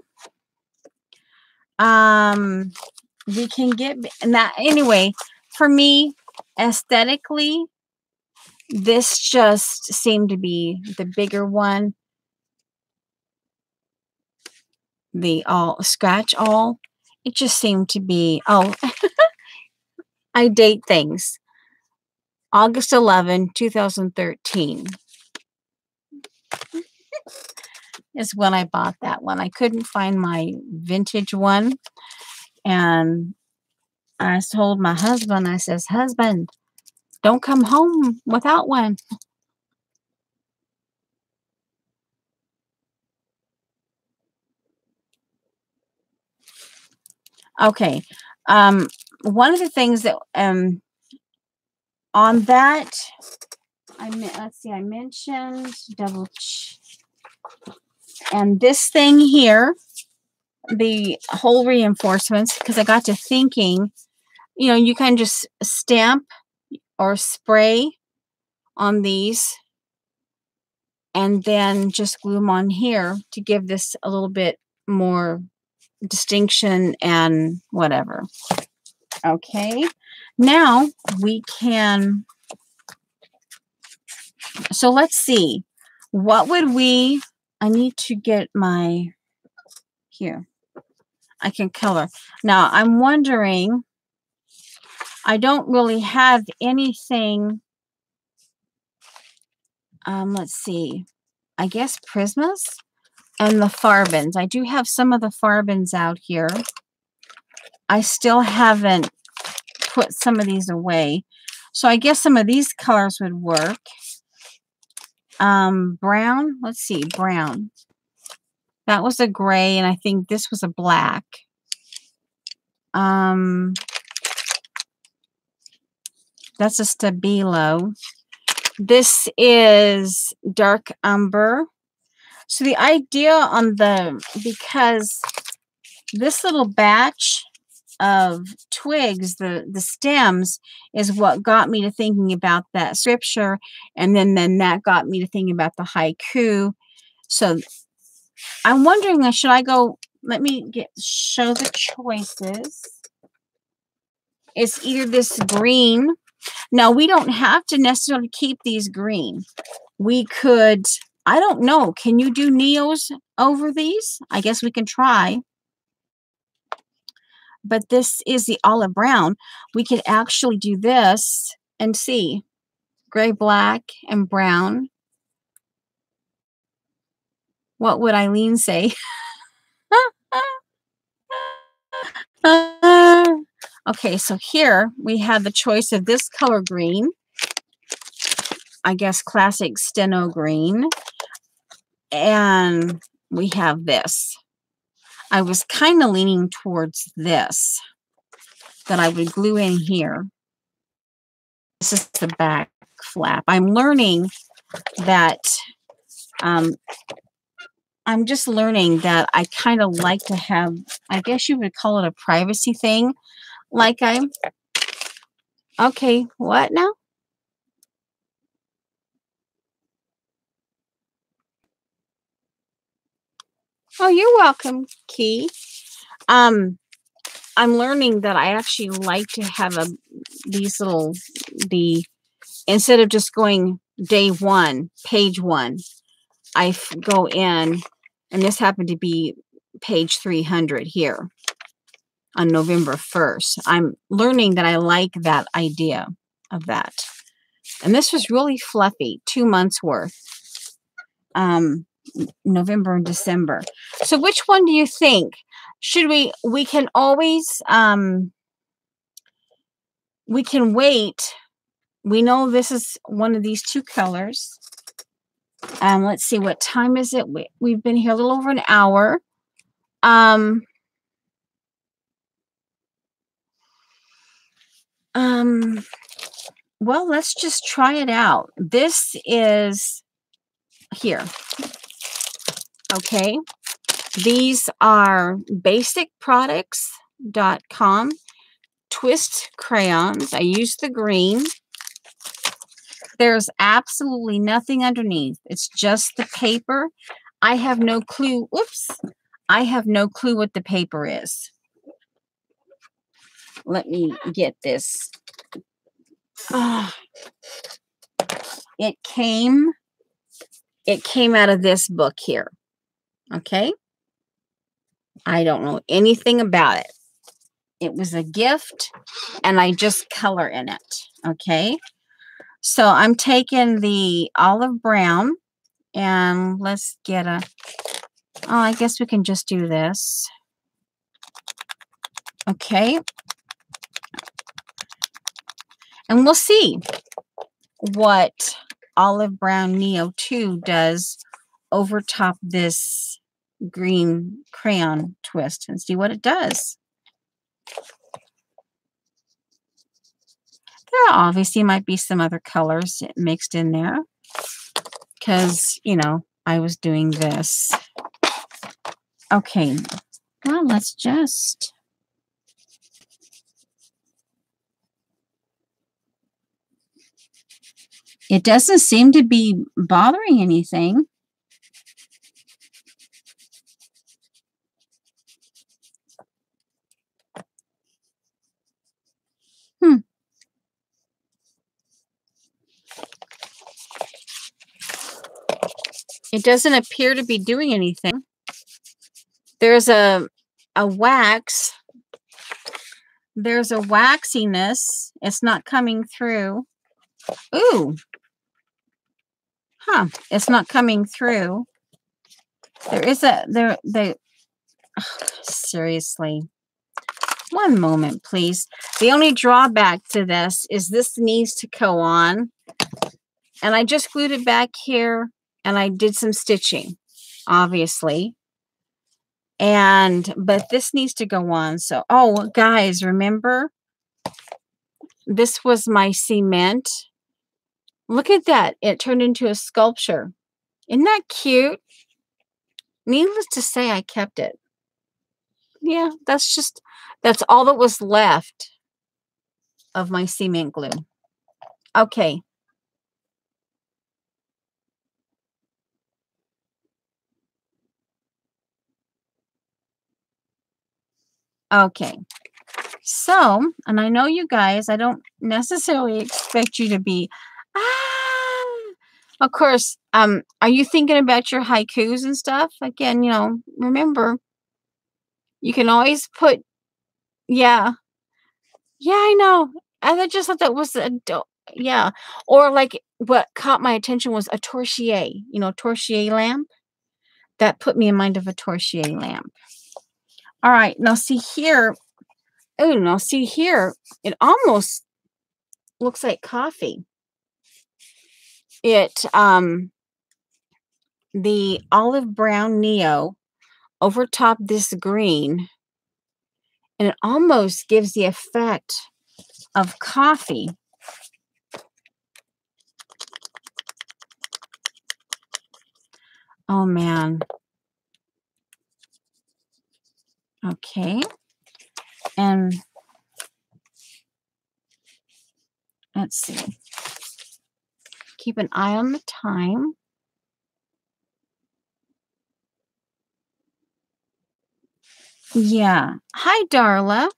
we can get that anyway. For me, aesthetically, this just seemed to be the bigger one. the all scratch all. It just seemed to be, oh, I date things. August 11, 2013 is when I bought that one. I couldn't find my vintage one. And I told my husband, I says, husband, don't come home without one. Okay. One of the things that on that, let's see, I mentioned and this thing here, the hole reinforcements, because I got to thinking, you know, you can just stamp or spray on these and then just glue them on here to give this a little bit more distinction and whatever. Okay, now we can, so let's see, what would we, I need to get my, here, I can color. Now I'm wondering, I don't really have anything, let's see, I guess Prismas and the Farbins. I do have some of the Farbins out here. I still haven't put some of these away. So I guess some of these colors would work. Brown, let's see, brown. That was a gray, and I think this was a black. That's a Stabilo. This is dark umber. So the idea on because this little batch of twigs, the stems, is what got me to thinking about that scripture, and then that got me to thinking about the haiku. So I'm wondering, should I go, let me show the choices. It's either this green. Now, we don't have to necessarily keep these green. We could, I don't know, can you do neos over these? I guess we can try. But this is the olive brown. We could actually do this and see. Gray, black, and brown. What would Eileen say? Okay, so here we have the choice of this color green. I guess classic steno green. And we have this. I was kind of leaning towards this that I would glue in here. This is the back flap. I'm learning that, I'm just learning that I kind of like to have, I guess you would call it a privacy thing. Like okay, what now? Oh, you're welcome, Key. I'm learning that I actually like to have these little, instead of just going day one, page one, I go in, and this happened to be page 300 here on November 1st. I'm learning that I like that idea of that. And this was really fluffy, 2 months worth. November and December. So which one do you think? Should we can always, we can wait. We know this is one of these two colors. Let's see, what time is it? We've been here a little over an hour. Well, let's just try it out. This is here. Okay. These are basicproducts.com twist crayons. I use the green. There's absolutely nothing underneath. It's just the paper. I have no clue. Whoops. I have no clue what the paper is. Let me get this. It came out of this book here. Okay. I don't know anything about it. It was a gift, and I just color in it. Okay. So I'm taking the olive brown, and let's get a, oh, I guess we can just do this. Okay. And we'll see what Olive Brown Neo 2 does over top this green crayon twist and see what it does. There obviously might be some other colors mixed in there because, you know, I was doing this. Okay, well, let's just... It doesn't seem to be bothering anything. It doesn't appear to be doing anything. There's a wax. There's a waxiness. It's not coming through. Ooh. Huh. It's not coming through. There is a... seriously. One moment, please. The only drawback to this is this needs to go on. And I just glued it back here. And I did some stitching, obviously. But this needs to go on. So, oh, guys, remember? This was my cement. Look at that. It turned into a sculpture. Isn't that cute? Needless to say, I kept it. Yeah, that's all that was left of my cement glue. Okay. Okay. So, and I know you guys, I don't necessarily expect you to be, of course, are you thinking about your haikus and stuff? Again, you know, remember, you can always put, yeah, I know. I just thought that was yeah. Or like what caught my attention was a torchlier, you know, torchlier lamp. That put me in mind of a torchlier lamp. All right, now see here. Oh, now see here. It almost looks like coffee. It, the olive brown Neo over top this green, and it almost gives the effect of coffee. Oh, man. Okay. And let's see. Keep an eye on the time. Yeah. Hi, Darla.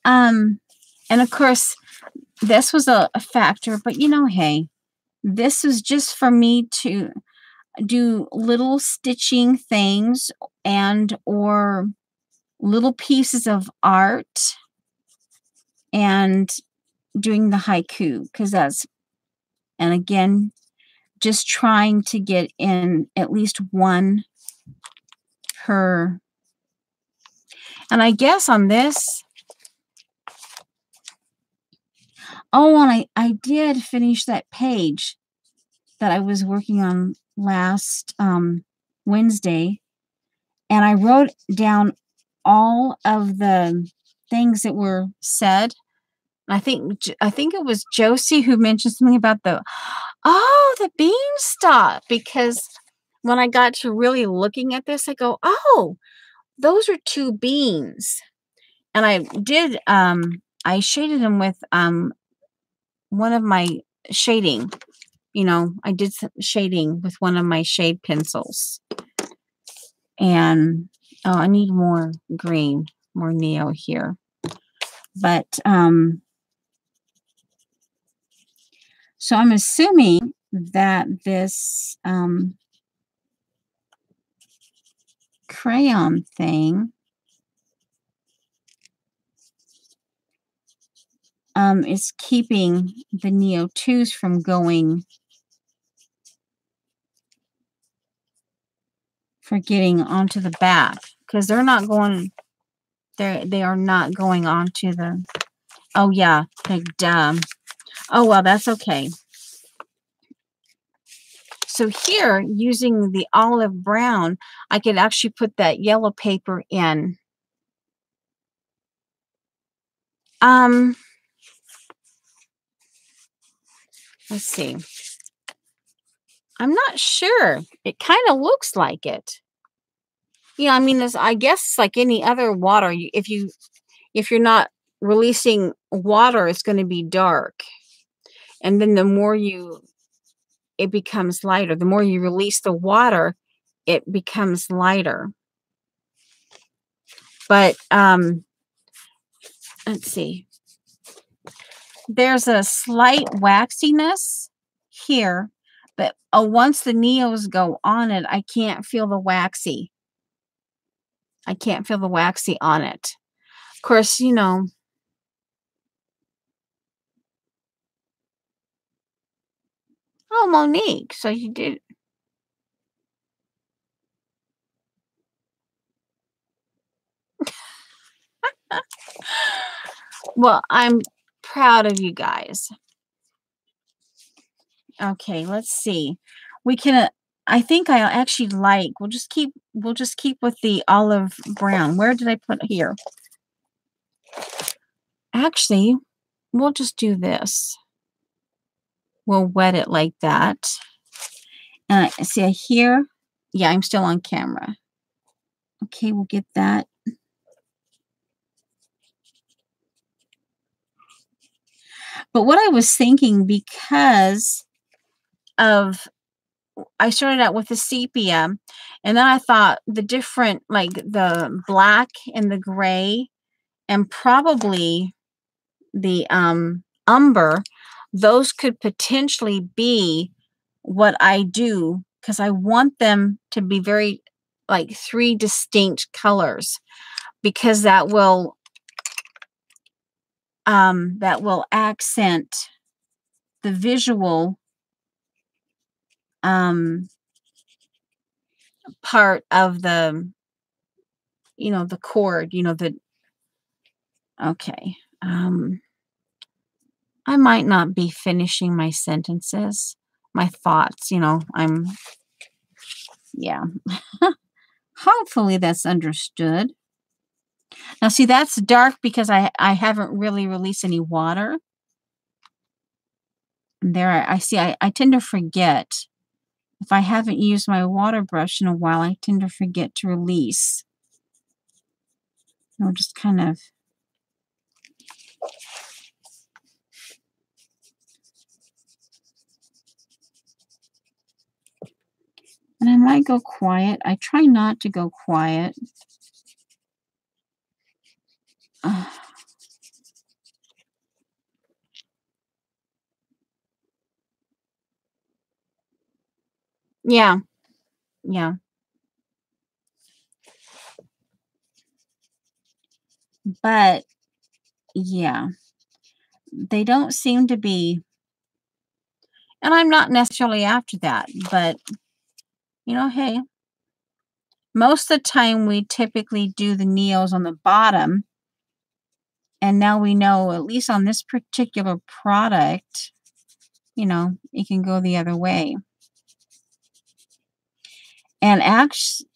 And of course, this was a factor, but you know, hey, this was just for me to do little stitching things and or little pieces of art and doing the haiku, because that's, and again, just trying to get in at least one per. And I guess on this, oh, and I did finish that page that I was working on last Wednesday, and I wrote down all of the things that were said. I think it was Josie who mentioned something about the beanstalk, because when I got to really looking at this, I go, oh, those are two beans. And I did I shaded them with one of my shading. You know, I did some shading with one of my shade pencils. And oh, I need more green, more Neo here. But so I'm assuming that this crayon thing is keeping the Neo 2s from getting onto the back, because they're not going, they are not going onto the, oh yeah, like dumb. Oh well, that's okay. So here, using the olive brown, I could actually put that yellow paper in. Let's see. I'm not sure. It kind of looks like it. Yeah, I mean, I guess it's like any other water. If you're not releasing water, it's going to be dark. And then the more it becomes lighter. The more you release the water, it becomes lighter. But let's see. There's a slight waxiness here, but once the Neos go on it, I can't feel the waxy. I can't feel the waxy on it. Of course, you know. Oh, Monique, so you did. Well, I'm proud of you guys. Okay, let's see. We can, I think I actually like, we'll just keep with the olive brown. Where did I put it here? Actually, we'll just do this. We'll wet it like that. And I see here. Yeah, I'm still on camera. Okay, we'll get that. But what I was thinking, because of, I started out with the sepia, and then I thought the different, like the black and the gray, and probably the umber, those could potentially be what I do, because I want them to be very, like, 3 distinct colors, because that will accent the visual part of the, the chord, okay. I might not be finishing my sentences, my thoughts, yeah. Hopefully that's understood. Now see, that's dark because I haven't really released any water. And there I see, I tend to forget. If I haven't used my water brush in a while, I tend to forget to release. I'll just kind of, and I might go quiet. I try not to go quiet. Yeah. Yeah. But yeah, they don't seem to be, and I'm not necessarily after that, but hey, most of the time we typically do the Neos on the bottom, and now we know, at least on this particular product, it can go the other way. And actually,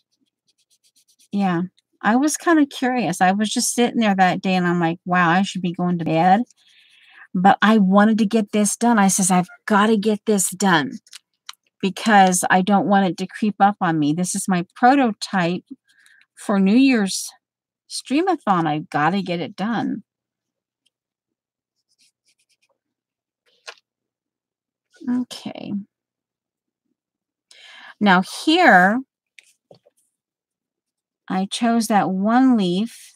yeah, I was kind of curious. I was just sitting there that day and I'm like, wow, I should be going to bed. But I wanted to get this done. I says, I've got to get this done because I don't want it to creep up on me. This is my prototype for New Year's Streamathon. I've got to get it done. Okay. Now here, I chose that one leaf.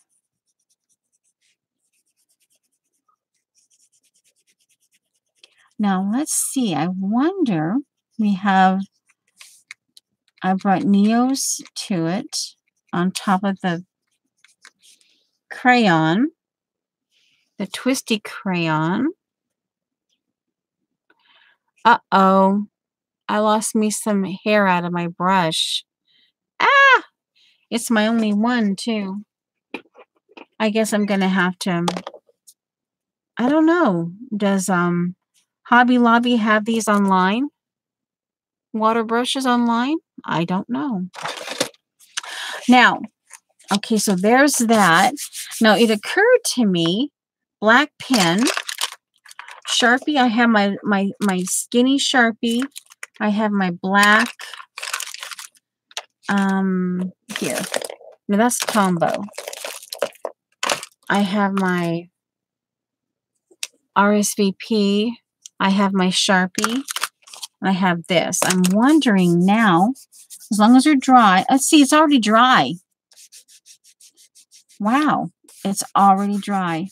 Now let's see. I wonder, I brought Neos to it on top of the crayon. the twisty crayon. Uh-oh. I lost me some hair out of my brush. Ah! It's my only one, too. I guess I'm going to have to... I don't know. Does Hobby Lobby have these online? Water brushes online? I don't know. Now, okay, so there's that. Now, it occurred to me, black pen, Sharpie. I have my skinny Sharpie. I have my black, here. Now, that's Tombow. I have my RSVP. I have my Sharpie. I have this. I'm wondering now, as long as they're dry. Let's see, it's already dry. Wow, it's already dry.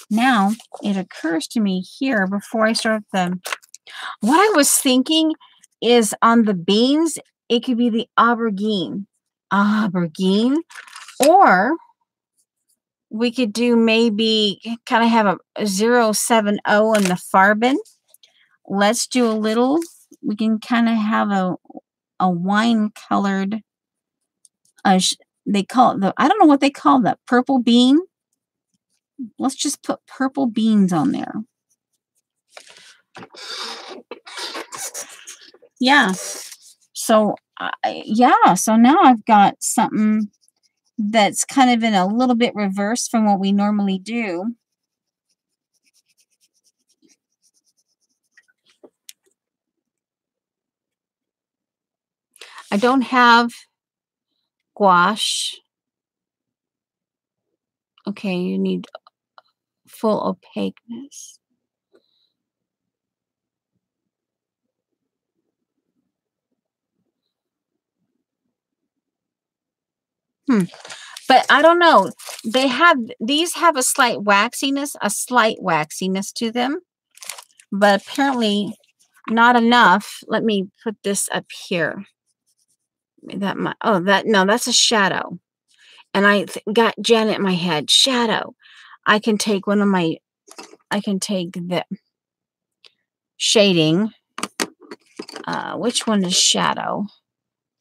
Now, it occurs to me here before I start what I was thinking is on the beans, it could be the aubergine. Aubergine. Or we could do maybe kind of have a 070 in the Farben. Let's do a little, we can kind of have a wine colored, they call it I don't know what they call that, purple bean. Let's just put purple beans on there. Yeah. So, so now I've got something that's kind of in a little bit reverse from what we normally do. I don't have gouache. Okay, you need full opaqueness. But I don't know. These have a slight waxiness to them, but apparently not enough. Let me put this up here. That's a shadow. And I got Janet in my head. Shadow. I can take the shading. Which one is shadow?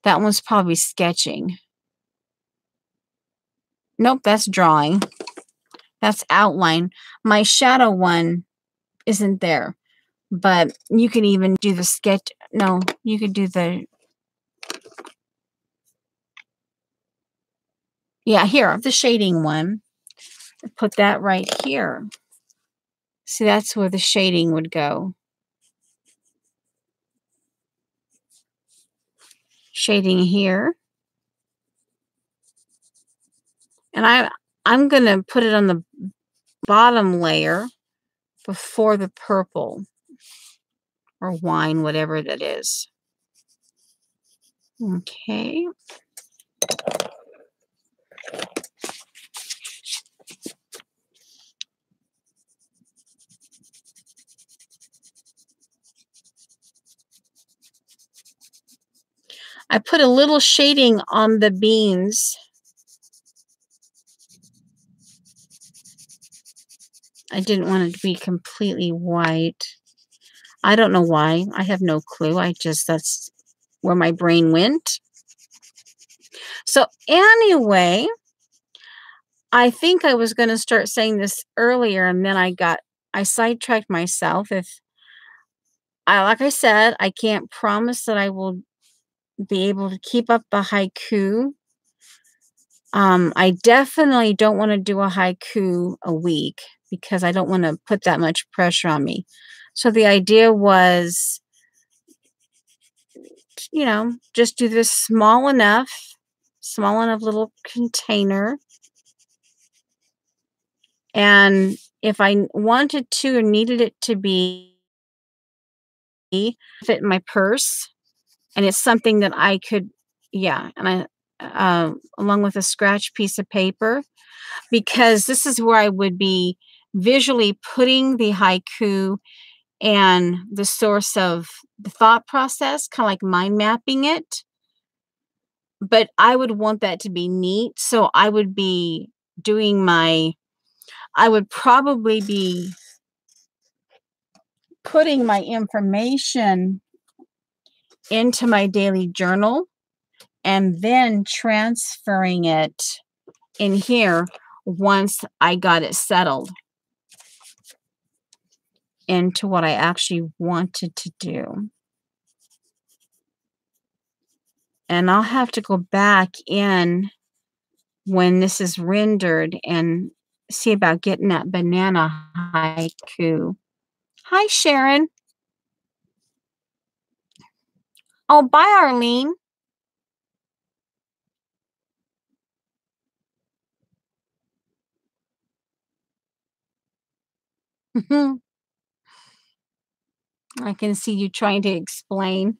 That one's probably sketching. Nope, that's drawing. That's outline. My shadow one isn't there. But you can even do the sketch. No, you could do the... Yeah, here, the shading one. Put that right here. See, that's where the shading would go. Shading here. And I'm going to put it on the bottom layer before the purple or wine, whatever that is. Okay. I put a little shading on the beans. I didn't want it to be completely white. I don't know why. I have no clue. That's where my brain went. So anyway, I think I was going to start saying this earlier, and then I sidetracked myself. Like I said, I can't promise that I will be able to keep up the haiku. I definitely don't want to do a haiku a week because I don't want to put that much pressure on me. So the idea was, just do this small enough little container. And if I wanted to or needed it to be fit in my purse, and it's something that I could, and along with a scratch piece of paper, because this is where I would be visually putting the haiku and the source of the thought process, kind of like mind mapping it. But I would want that to be neat. So I would be doing my I would probably be putting my information into my daily journal and then transferring it in here once I got it settled into what I actually wanted to do. And I'll have to go back in when this is rendered and see about getting that banana haiku. Hi, Sharon. Oh, bye, Arlene. I can see you trying to explain.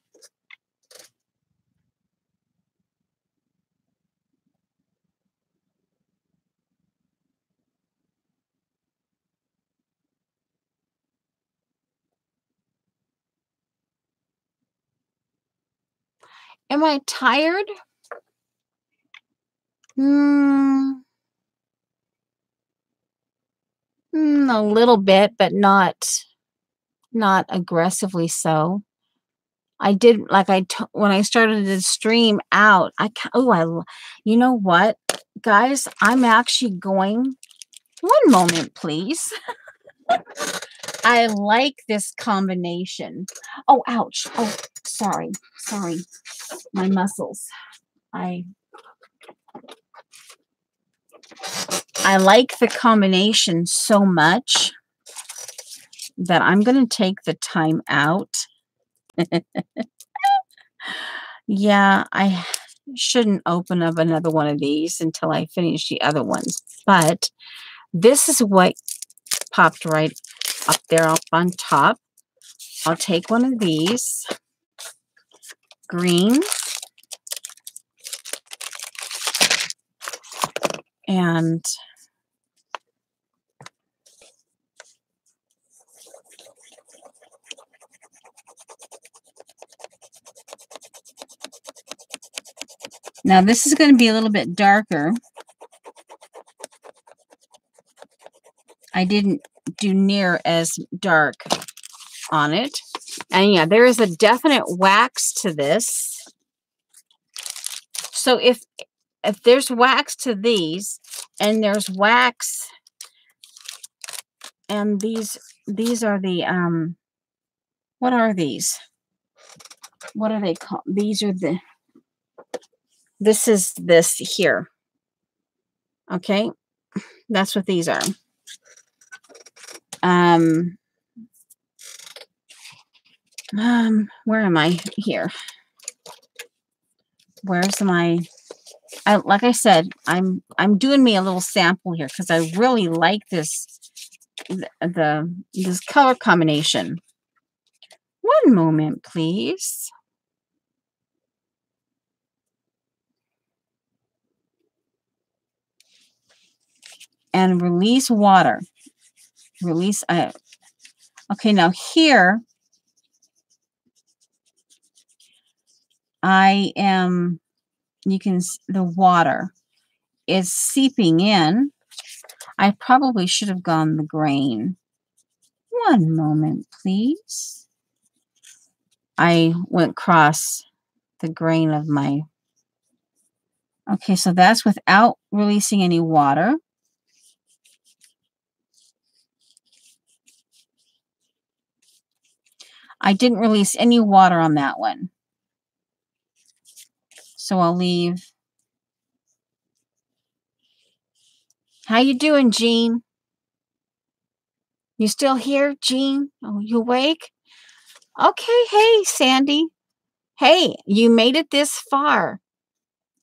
Am I tired? A little bit, but not aggressively so. I did, like when I started to stream out, you know what, guys, I'm actually going, one moment, please. I like this combination. Oh, ouch. Oh, sorry. My muscles. I like the combination so much that I'm going to take the time out. Yeah, I shouldn't open up another one of these until I finish the other ones. But this is what popped right up there up on top. I'll take one of these. Green. And now this is going to be a little bit darker. I didn't do near as dark on it. And yeah, there is a definite wax to this. So if there's wax to these and there's wax, and these are the what are these? What are they called? These are the, this is this here. Okay? That's what these are. Where am I here? Where's my, like I said, I'm doing me a little sample here because I really like this, this color combination. One moment, please. And release water. Release, okay, now here, I am, you can, the water is seeping in. I probably should have gone the grain. One moment, please. I went across the grain of my, okay, so that's without releasing any water. I didn't release any water on that one. So I'll leave. How you doing, Jean? You still here, Jean? Oh, you awake? Okay, hey, Sandy. Hey, you made it this far.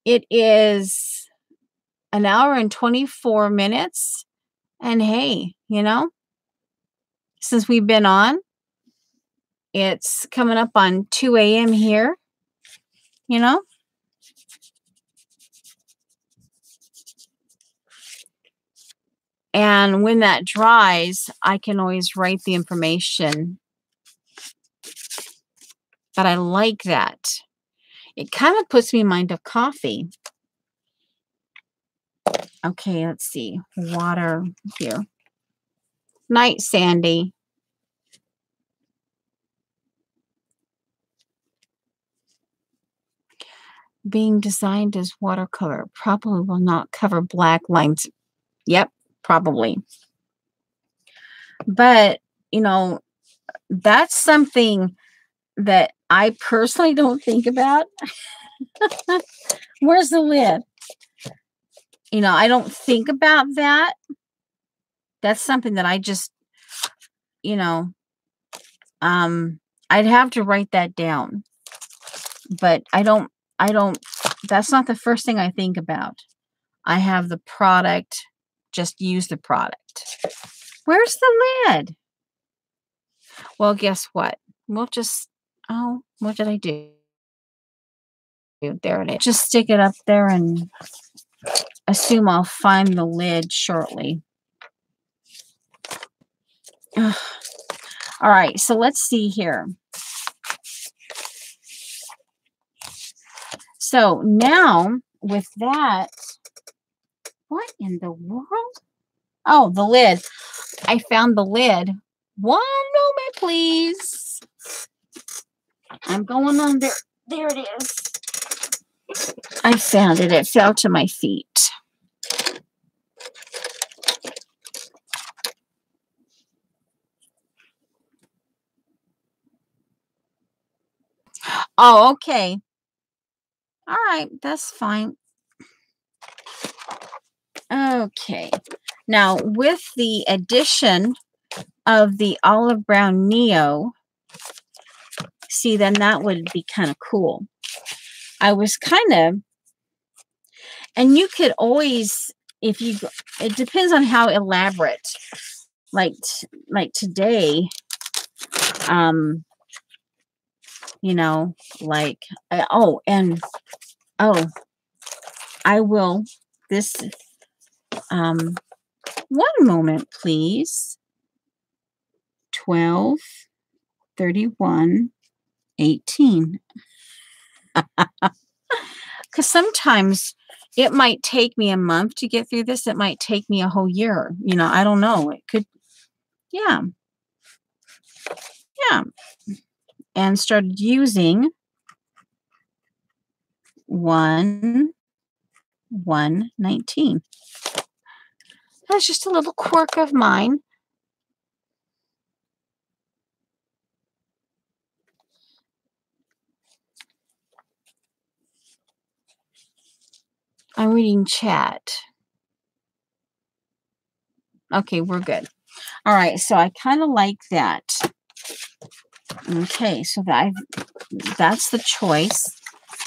It is an hour and 24 minutes. And hey, you know, since we've been on, it's coming up on 2 a.m. here, you know. And when that dries, I can always write the information. But I like that. It kind of puts me in mind of coffee. Okay, let's see. Water here. Night, Sandy. Being designed as watercolor probably will not cover black lines. Yep, probably. But, you know, that's something that I personally don't think about. Where's the lid? You know, I don't think about that. That's something that I just, you know, I'd have to write that down. But I don't, that's not the first thing I think about. I have the product, just use the product. Where's the lid? Well, guess what? We'll just, oh, what did I do? There it is. Just stick it up there and assume I'll find the lid shortly. Ugh. All right, so let's see here. So now with that, what in the world? Oh, the lid. I found the lid. One moment, please. I'm going on there. There it is. I found it. It fell to my feet. Oh, okay. All right, that's fine. Okay. Now, with the addition of the olive brown Neo, see, then that would be kind of cool. I was kind of, and you could always, if you, it depends on how elaborate, like today, you know, like, oh, I will, this, one moment, please. 12, 31, 18. Because sometimes it might take me a month to get through this. It might take me a whole year. You know, I don't know. It could, yeah. Yeah. And started using 119. That's just a little quirk of mine. I'm reading chat. Okay, we're good. All right, so I kind of like that. Okay, so that's the choice.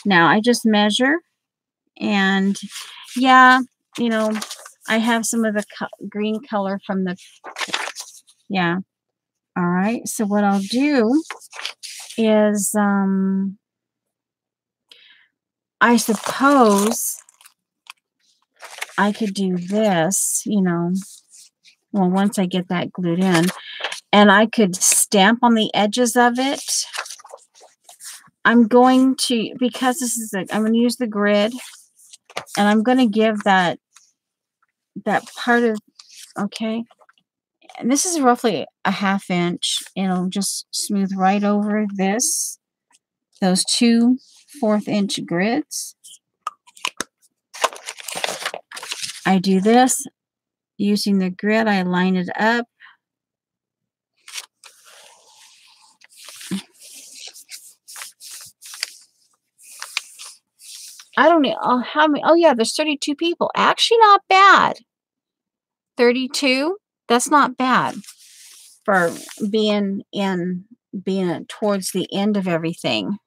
Now I just measure, and yeah, you know, I have some of the green color from the, yeah. All right, so what I'll do is, I suppose I could do this, you know, well, once I get that glued in, and I could stamp on the edges of it. I'm going to, because this is I'm going to use the grid, and I'm going to give that part of, okay, and this is roughly a 1/2 inch. It'll just smooth right over those 2 1/4 inch grids. I do this using the grid. I line it up. I don't know how many. Oh, yeah, there's 32 people. Actually, not bad. 32? That's not bad for being towards the end of everything.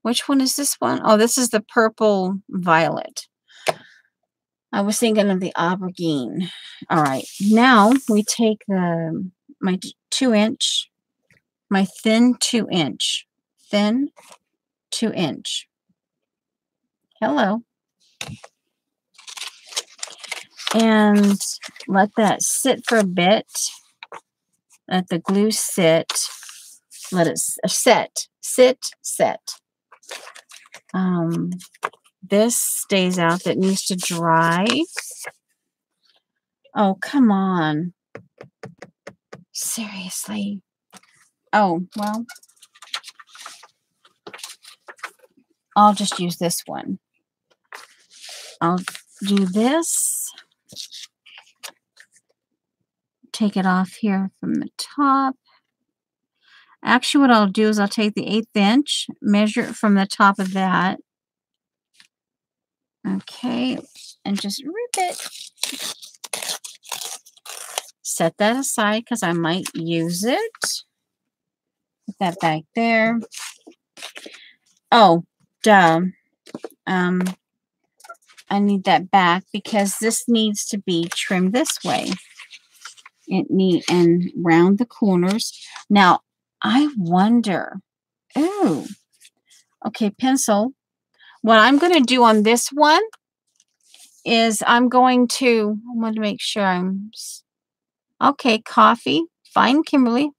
Which one is this one? Oh, this is the purple violet. I was thinking of the aubergine. All right. Now we take my 2 inch, my thin 2 inch. Thin 2 inch. Hello. And let that sit for a bit. Let the glue sit. Let it set. This stays out. That needs to dry. Oh, come on. Seriously. Oh, well, I'll just use this one. I'll do this. Take it off here from the top. Actually, what I'll do is I'll take the 1/8 inch, measure it from the top of that. Okay, and just rip it. Set that aside because I might use it. Put that back there. Oh, duh. I need that back because this needs to be trimmed this way. And round the corners. Now, I wonder. Ooh. Okay, pencil. What I'm going to do on this one is I want to make sure I'm... Okay, coffee. Fine, Kimberly.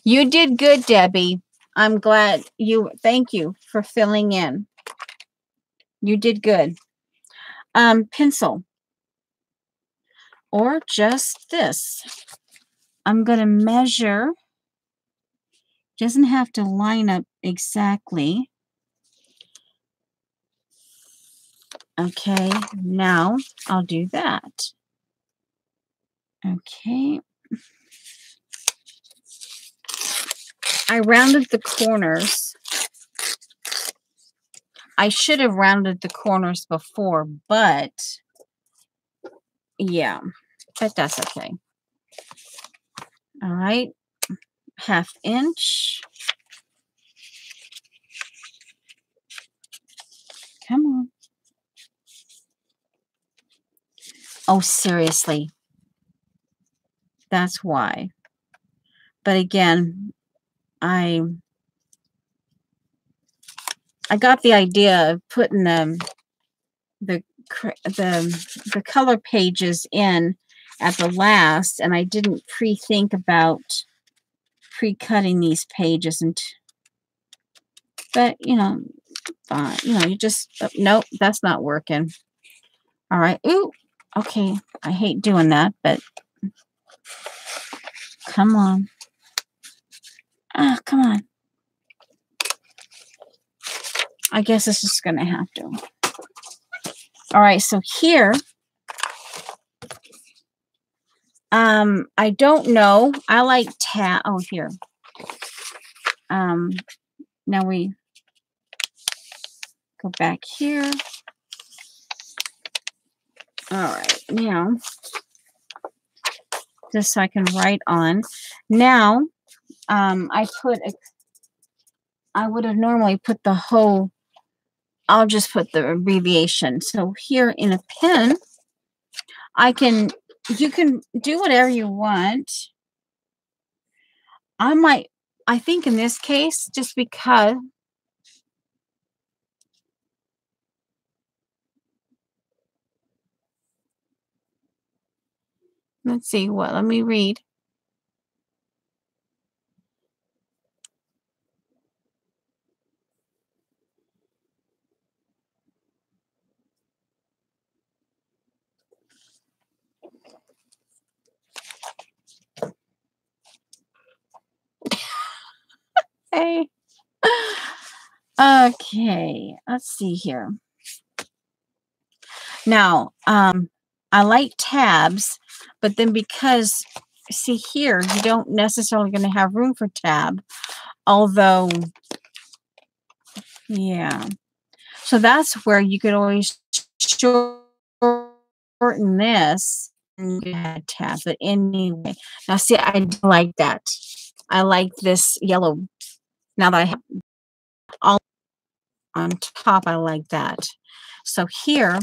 You did good, Debbie. I'm glad you... Thank you for filling in. You did good. Pencil. Or just this. I'm going to measure. Doesn't have to line up exactly. Okay, now I'll do that. Okay. I rounded the corners. I should have rounded the corners before, but yeah, but that's okay. All right, 1/2 inch. Come on. Oh, seriously. That's why. But again, I got the idea of putting the color pages in at the last, and I didn't pre-think about pre-cutting these pages, but you know, fine. You know, you just nope, that's not working. All right. Ooh. Okay. I hate doing that, but come on. Ah, come on. I guess this is going to have to. All right, so here, I don't know. I like oh, here. Now we go back here. All right, now, just so I can write on. Now, I would have normally put the whole, I'll just put the abbreviation. So here in a pen, you can do whatever you want. I think in this case, just because, let's see what, let me read. Hey. Okay, let's see here. Now, I like tabs, but then because, see here, you don't necessarily going to have room for tab, although, yeah. So that's where you could always shorten this and you had tab. But anyway, now see, I do like that. I like this yellow. Now that I have all on top, I like that. So here,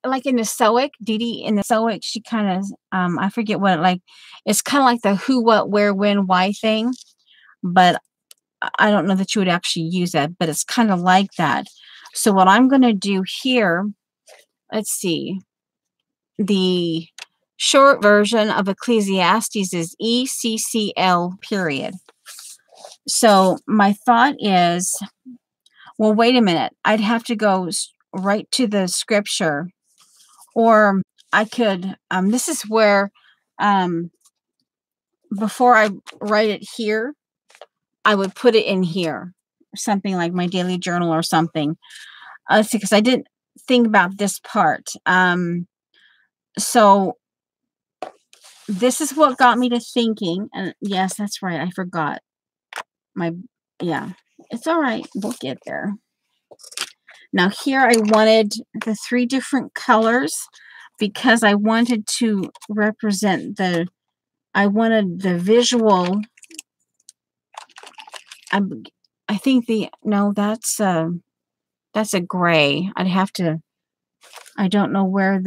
like in the Stoic, Dee Dee in the Stoic, she kind of, I forget what, like, it's kind of like the who, what, where, when, why thing, but I don't know that you would actually use that, but it's kind of like that. So what I'm going to do here, let's see, the short version of Ecclesiastes is ECCL period. So my thought is, well, wait a minute. I'd have to go right to the scripture. Or I could, this is where, before I write it here, I would put it in here, something like my daily journal or something. Because I didn't think about this part. So this is what got me to thinking. And yes, that's right. I forgot yeah, it's all right. We'll get there. Now here I wanted the 3 different colors because I wanted to represent I wanted the visual. I think no, that's a gray. I don't know where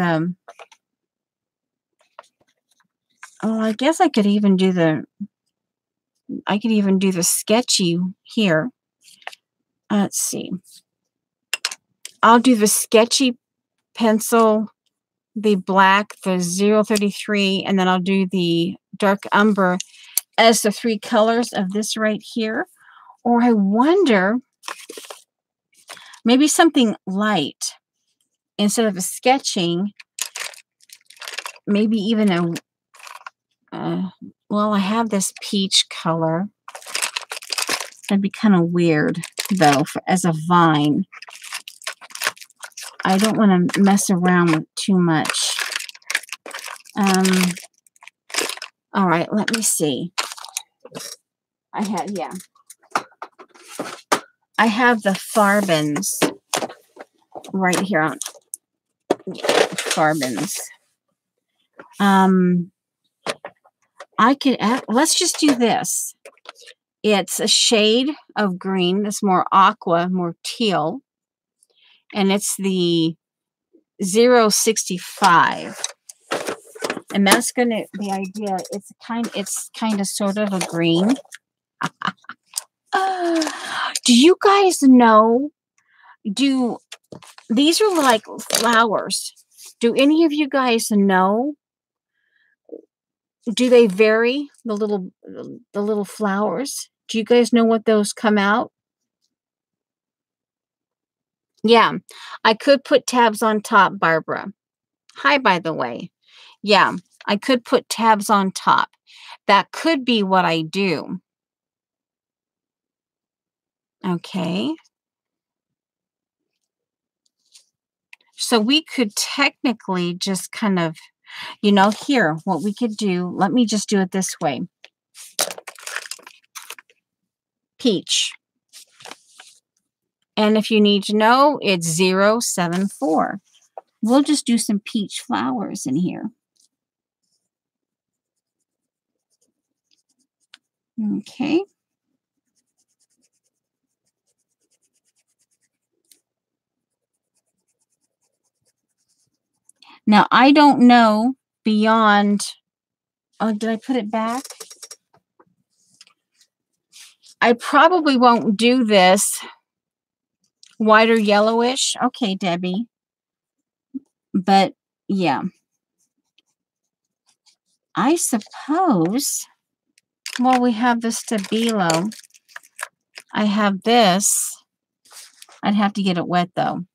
I guess I could even do the sketchy here. Let's see. I'll do the sketchy pencil, the black, the 033, and then I'll do the dark umber as the 3 colors of this right here. Or I wonder, maybe something light instead of a sketching, maybe even well, I have this peach color. That'd be kind of weird, though, as a vine. I don't want to mess around with too much. All right, let me see. I have the Farbins right here on Farbins. I could let's just do this. It's a shade of green. It's more aqua, more teal. And it's the 065. And that's the idea. It's kind of sort of a green. Do you guys know? These are like flowers. Do any of you guys know? Do they vary, the little flowers? Do you guys know what those come out? Yeah, I could put tabs on top, Barbara. Hi, by the way. Yeah, I could put tabs on top. That could be what I do. Okay. So we could technically just kind of, here, what we could do, let me just do it this way. Peach. And if you need to know, it's 074. We'll just do some peach flowers in here. Okay. Now, I don't know beyond... Oh, did I put it back? I probably won't do this white or yellowish. Okay, Debbie. But, yeah. I suppose... Well, we have the Stabilo. I have this. I'd have to get it wet, though.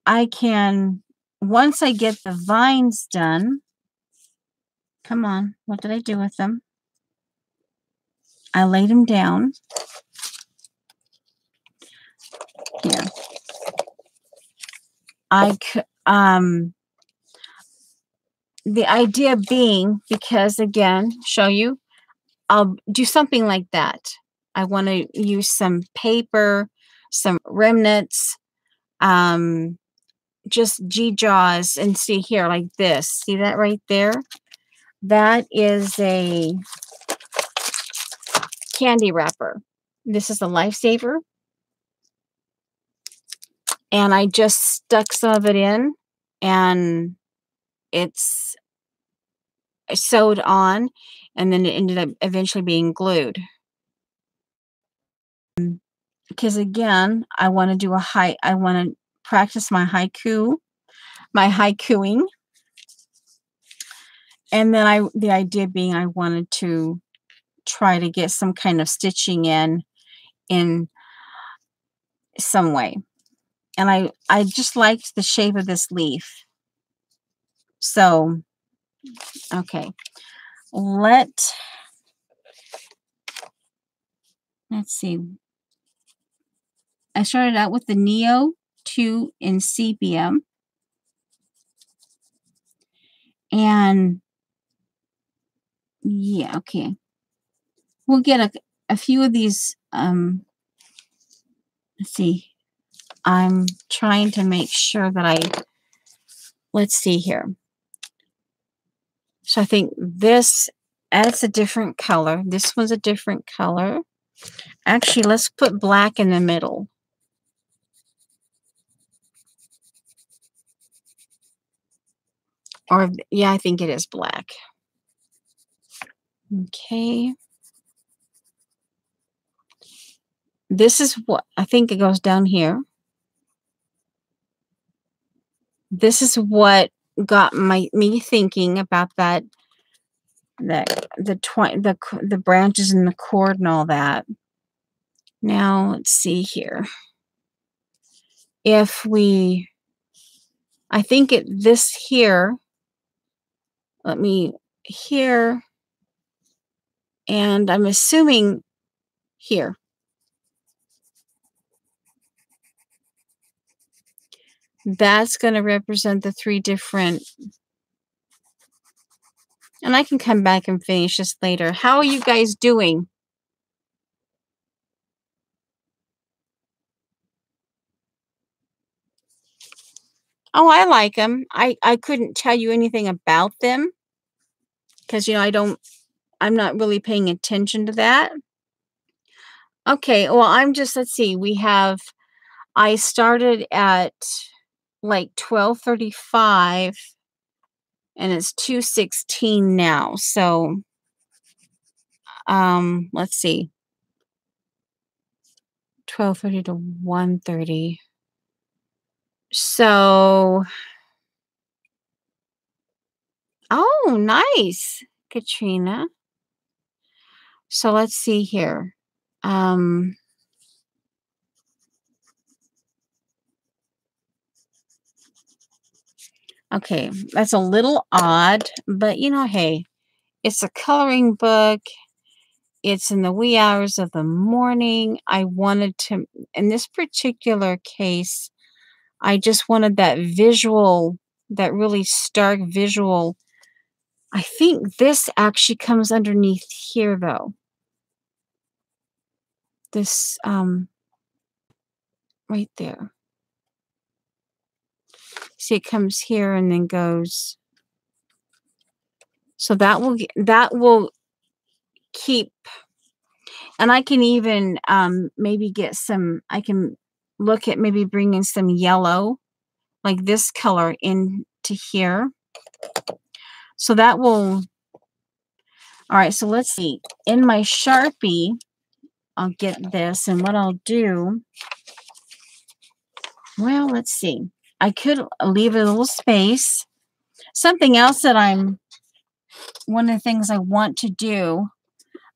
I can, once I get the vines done, come on, what did I do with them? I laid them down. Here. The idea being, because again, show you, I'll do something like that. I want to use some paper, some remnants, just G-jaws, and see here like this. See that right there? That is a candy wrapper. This is a Lifesaver. And I just stuck some of it in, and it's sewed on, and then it ended up eventually being glued. Because again, I want to do I want to practice my haikuing. And then the idea being I wanted to try to get some kind of stitching in some way. And I just liked the shape of this leaf. So, okay. Let's see. I started out with the Neo 2 in sepia. And yeah, okay. We'll get a few of these. Let's see. I'm trying to make sure that let's see here. So I think this adds a different color. This one's a different color. Actually, let's put black in the middle. Or, yeah, I think it is black. Okay. This is what, I think it goes down here. This is what got me thinking about the branches and the cord and all that. Now, let's see here. If I think this here, here, and I'm assuming here. That's going to represent the 3 different, and I can come back and finish this later. How are you guys doing? Oh, I like them. I couldn't tell you anything about them because, I'm not really paying attention to that. Okay, well, let's see, I started at like 12:35 and it's 2:16 now. So, let's see, 12:30 to 1:30. So, oh, nice, Katrina. So let's see here. Okay, that's a little odd, but hey, it's a coloring book. It's in the wee hours of the morning. I wanted to, in this particular case, I just wanted that visual, that really stark visual. I think this actually comes underneath here, though. This, right there. See, it comes here and then goes. So that will keep, and I can even maybe get some, I can look at maybe bringing some yellow, like this color into here. So that will, all right, so let's see. In my Sharpie, I'll get this, and what I'll do, well, let's see. I could leave a little space. Something else that one of the things I want to do,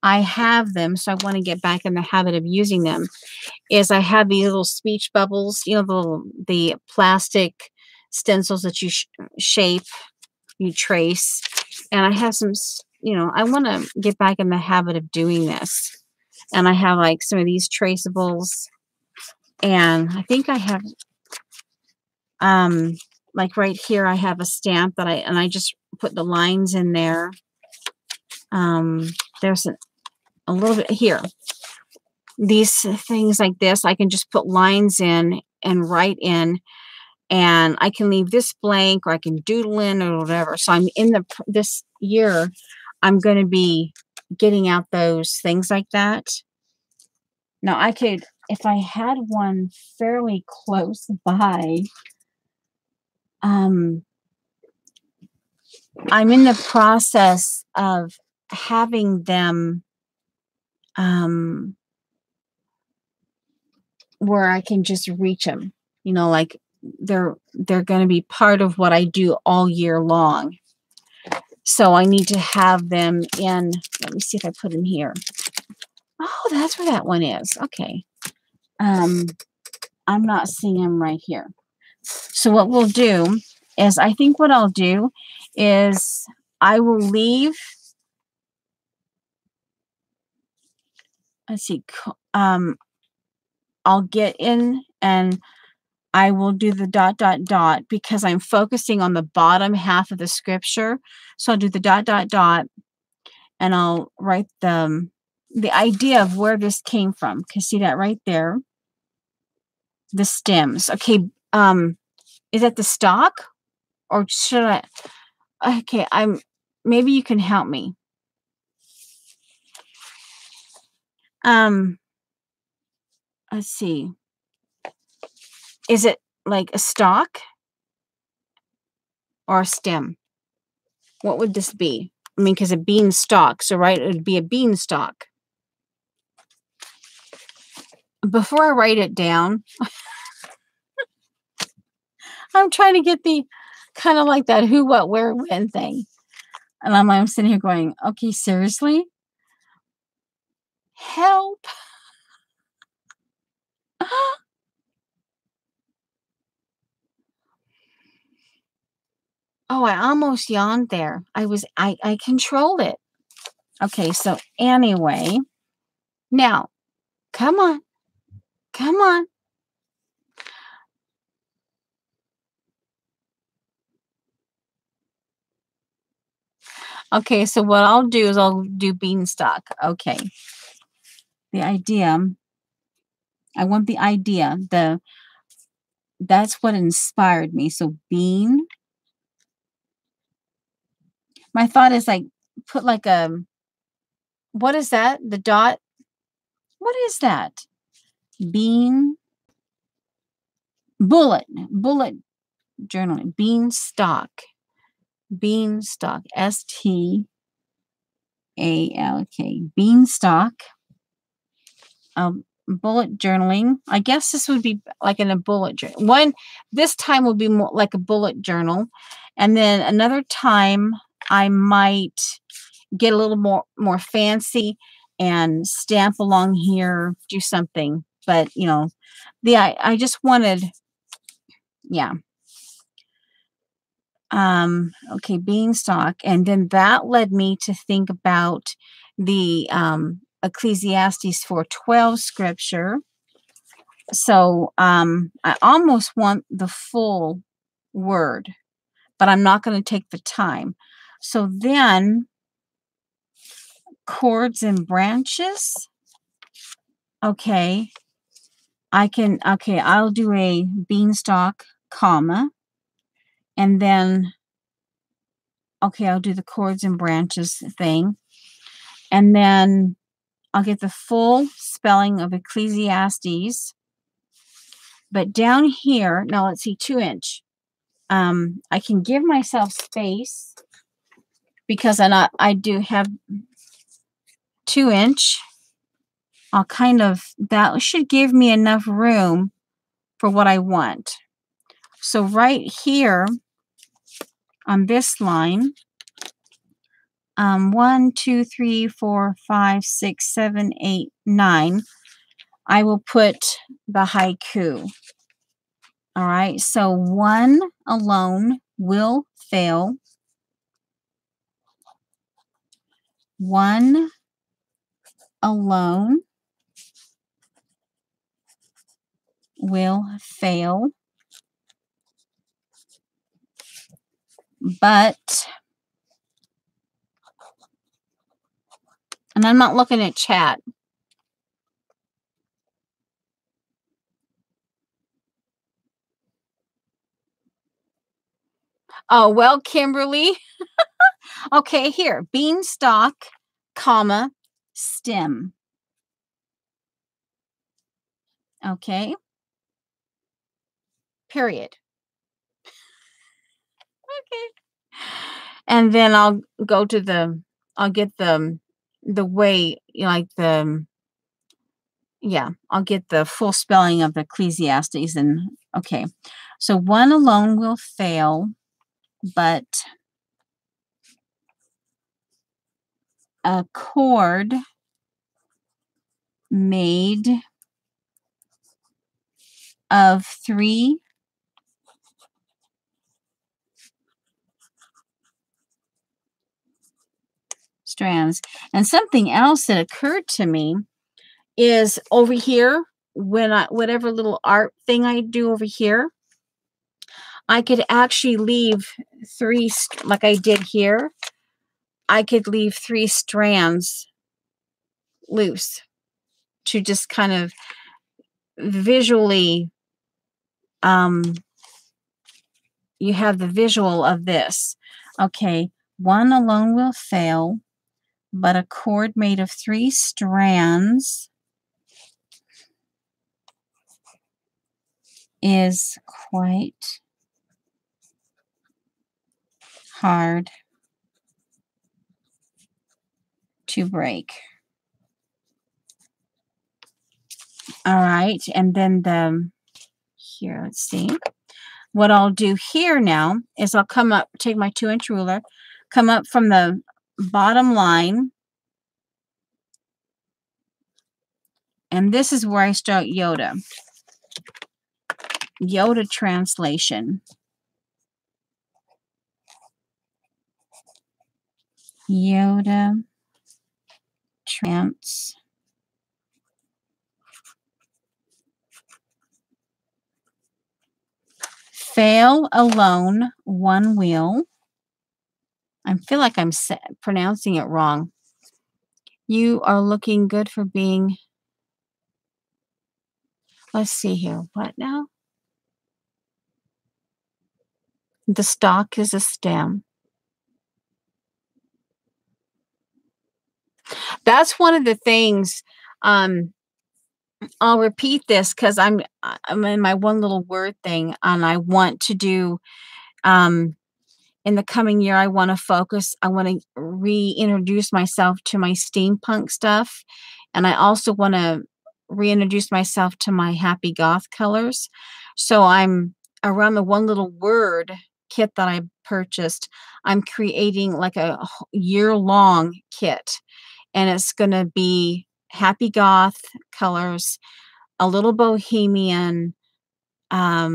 I have them, so I want to get back in the habit of using them, is I have these little speech bubbles, the plastic stencils that you shape, you trace, and I have some, I want to get back in the habit of doing this. And I have like some of these traceables, and I think I have, like right here, I have a stamp that I just put the lines in there. There's a little bit here. These things like this, I can just put lines in and write in, and I can leave this blank, or I can doodle in or whatever. So I'm in this year, I'm going to be getting out those things like that. Now I could, if I had one fairly close by, I'm in the process of having them where I can just reach them, like they're going to be part of what I do all year long. So I need to have them in, let me see if I put in here. Oh, that's where that one is. Okay. I'm not seeing them right here. So what we'll do is, I think what I'll do is I will leave, let's see, I'll get in and I will do the dot, dot, dot because I'm focusing on the bottom half of the scripture. So I'll do the dot, dot, dot, and I'll write the idea of where this came from. Can you see that right there? The stems. Okay. Is that the stalk or should I? Okay. Maybe you can help me. Let's see. Is it like a stalk or a stem? What would this be? I mean, because a beanstalk, so right, it would be a beanstalk. Before I write it down, I'm trying to get the kind of like that who, what, where, when thing. And I'm sitting here going, okay, seriously? Help. Oh, I almost yawned there. I controlled it. Okay, so anyway, now, come on. Come on. Okay, so what I'll do is I'll do beanstalk. Okay. The idea, I want the idea, that's what inspired me. So bean. My thought is like, put like what is that? The dot? What is that? Bean. Bullet journaling. Beanstalk. Beanstalk. STALK. Beanstalk. Bullet journaling. I guess this would be like in a bullet journal. This time will be more like a bullet journal. And then another time I might get a little more fancy and stamp along here, do something. But, I just wanted, yeah. Okay, beanstalk. And then that led me to think about the Ecclesiastes 4:12 scripture. So I almost want the full word, but I'm not going to take the time. So then cords and branches. Okay. I'll do a beanstalk, comma, and then, okay, I'll do the cords and branches thing. And then I'll get the full spelling of Ecclesiastes. But down here, now let's see, 2-inch. I can give myself space because I do have 2-inch. That should give me enough room for what I want. So right here on this line, 1, 2, 3, 4, 5, 6, 7, 8, 9, I will put the haiku. All right, so one alone will fail. One alone will fail. But, and I'm not looking at chat. Oh, well, Kimberly. Okay, here, beanstalk, comma, stem. Okay. Period. Okay. And then I'll get the way, like I'll get the full spelling of the Ecclesiastes. And okay. So one alone will fail, but a cord made of 3 strands. And something else that occurred to me is over here, whatever little art thing I do over here, I could actually leave 3, like I did here, I could leave 3 strands loose to just kind of visually, you have the visual of this. Okay, 1 alone will fail, but a cord made of 3 strands is quite hard to break. All right, and then here, let's see. What I'll do here now is I'll come up, take my 2-inch ruler, come up from the bottom line, and this is where I start Yoda. Yoda translation. Yoda trans. Fail alone, 1 wheel. I feel like I'm pronouncing it wrong. You are looking good for being. Let's see here. What now? The stalk is a stem. That's one of the things. I'll repeat this because I'm in my one little word thing, and I want to do. In the coming year, I want to focus. I want to reintroduce myself to my steampunk stuff, and I also want to reintroduce myself to my happy goth colors. So I'm around the one little word kit that I purchased. I'm creating like a year-long kit, and it's going to be happy goth colors, a little bohemian, a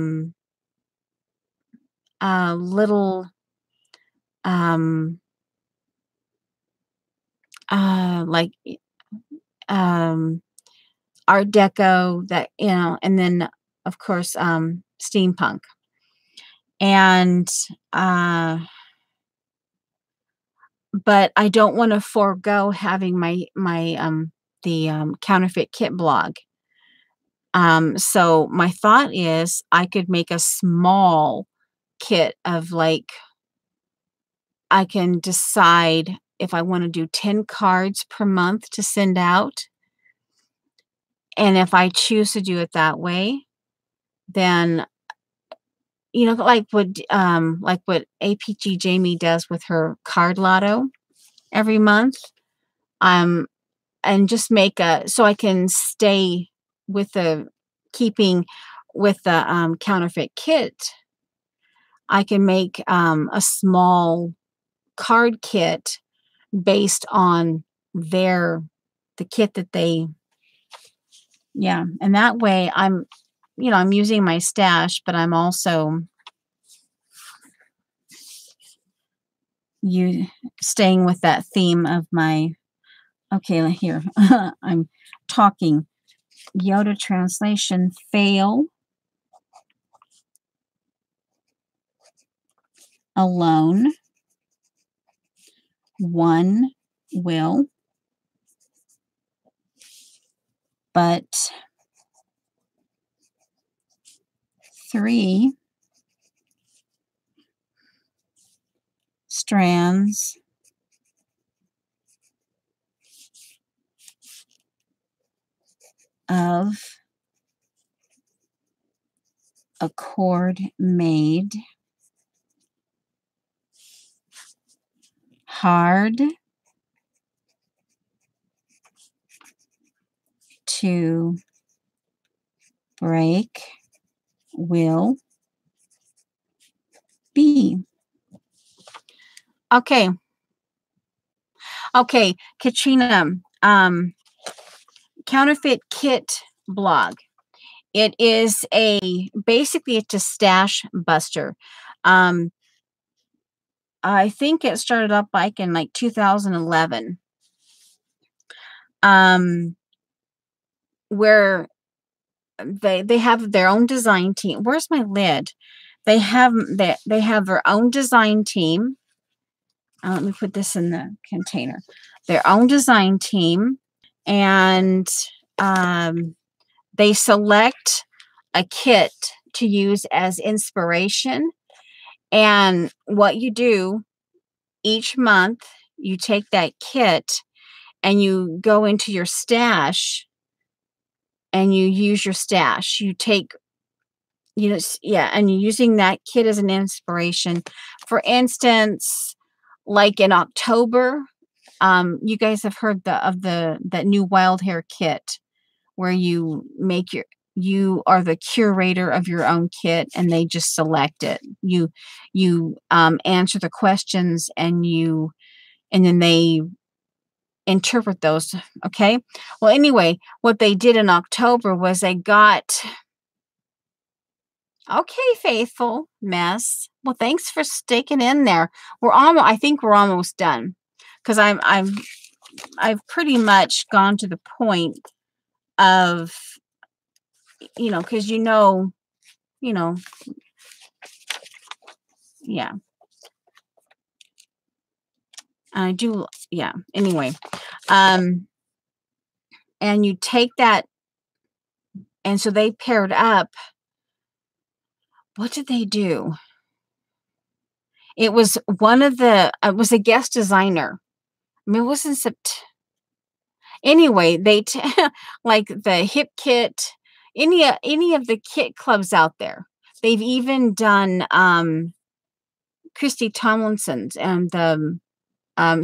little like art deco, that, and then of course steampunk. And but I don't want to forego having my the counterfeit kit blog. So my thought is I could make a small kit of, like, I can decide if I want to do 10 cards per month to send out. And if I choose to do it that way, then, like what APG Jamie does with her card lotto every month, and just make so I can stay with keeping with the counterfeit kit. I can make a small card kit based on the kit that they, yeah. And that way I'm using my stash, but I'm also staying with that theme of my, okay, here, I'm talking Yoda translation. Fail alone, 1 will, but 3 strands of a cord made hard to break will be. Okay. Okay, Katrina, counterfeit kit blog. It is basically it's a stash buster. Um, I think it started up like in like 2011. Where they have their own design team. Where's my lid? They have their own design team. Let me put this in the container. Their own design team, and they select a kit to use as inspiration. And what you do each month, you take that kit and you go into your stash and you use your stash. You take, yeah, and you're using that kit as an inspiration. For instance, like in October, you guys have heard that new wild hair kit where you are the curator of your own kit and they just select it. You answer the questions and then they interpret those. Okay. Well, anyway, what they did in October was they got, okay, faithful mess. Well, thanks for sticking in there. I think we're almost done because I've pretty much gone to the point of, because you know, yeah, I do, yeah. Anyway, and you take that, and so they paired up. What did they do? It was it was a guest designer. I mean, it wasn't anyway, like the hip kit, any of the kit clubs out there. They've even done Christy Tomlinson's and the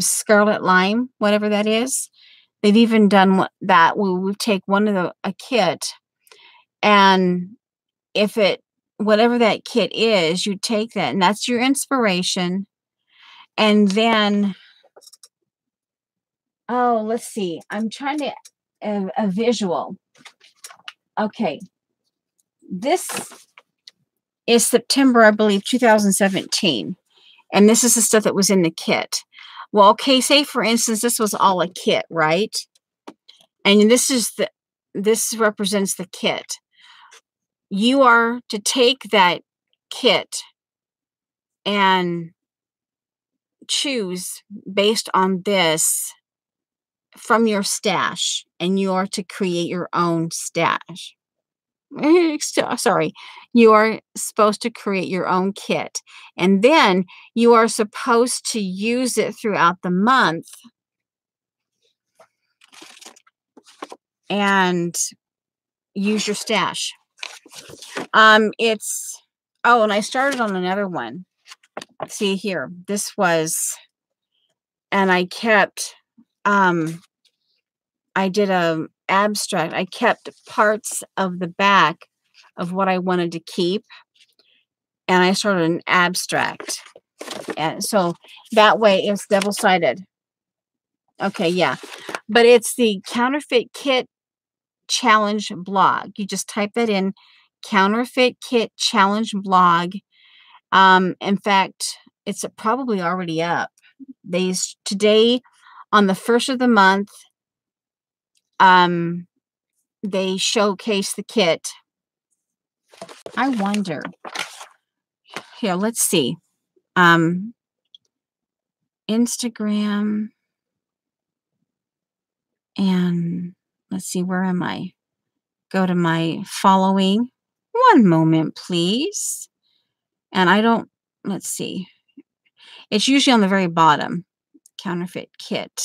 Scarlet Lime, whatever that is. They've even done that. We take a kit, and if whatever that kit is, you take that, and that's your inspiration. And then, oh, let's see. I'm trying to a visual. Okay, this is September, I believe, 2017, and this is the stuff that was in the kit. Well, okay, say for instance, this was all a kit, right? And this represents the kit. You are to take that kit and choose based on this from your stash, and you are to create your own stash. Sorry, you are supposed to create your own kit, and then you are supposed to use it throughout the month and use your stash. It's and I started on another one. See here, this was, and I kept, I did a abstract. I kept parts of the back of what I wanted to keep, and I started an abstract. And so that way it's double-sided. Okay, yeah. But it's the Counterfeit Kit Challenge blog. You just type that in, Counterfeit Kit Challenge blog. In fact, it's probably already up. Today on the 1st of the month, they showcase the kit. I wonder. Here, let's see. Instagram, and let's see, where am I? Go to my following. One moment, please. And let's see. It's usually on the very bottom. Counterfeit kit.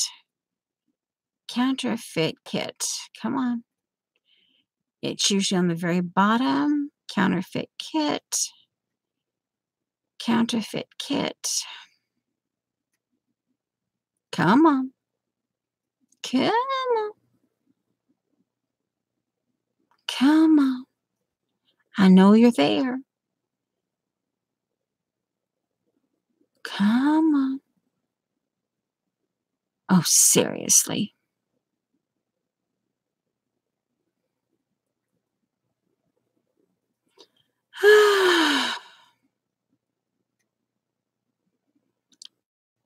Counterfeit kit. Come on. It's usually on the very bottom. Counterfeit kit. Counterfeit kit. Come on. Come on. Come on. I know you're there. Come on. Oh, seriously.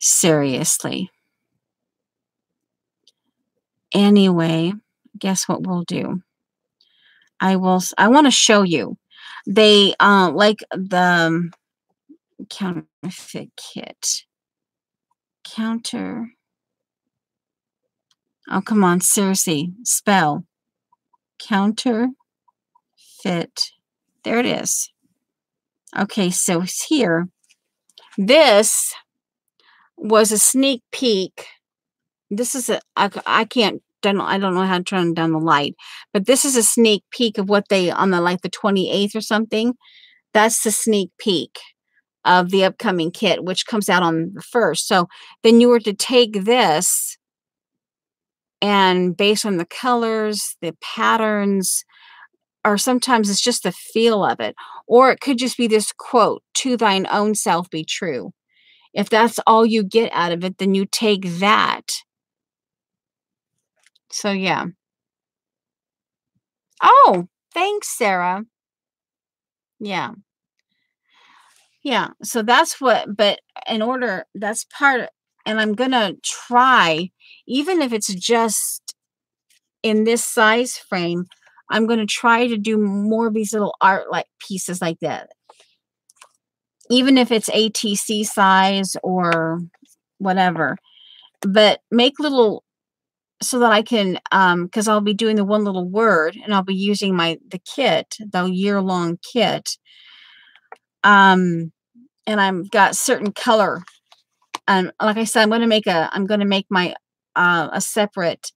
Seriously. Anyway, guess what we'll do? I want to show you. They like the counterfeit kit. Counter. Oh, come on, seriously. Spell. Counterfeit. There it is. Okay, so it's here. This was a sneak peek. This is I don't know how to turn down the light, but this is a sneak peek of what they on the like the 28th or something. That's the sneak peek of the upcoming kit, which comes out on the 1st. So then you were to take this, and based on the colors, the patterns, or sometimes it's just the feel of it, or it could just be this quote, "To thine own self be true." If that's all you get out of it, then you take that. So yeah. Oh, thanks, Sarah. Yeah. Yeah. So that's what, but in order, that's part of, and I'm going to try, even if it's just in this size frame, I'm going to try to do more of these little art like pieces like that. Even if it's ATC size or whatever, but make little so that I can, because I'll be doing the one little word, and I'll be using the kit, the year-long kit. And I've got certain color. And like I said, I'm going to make my, a separate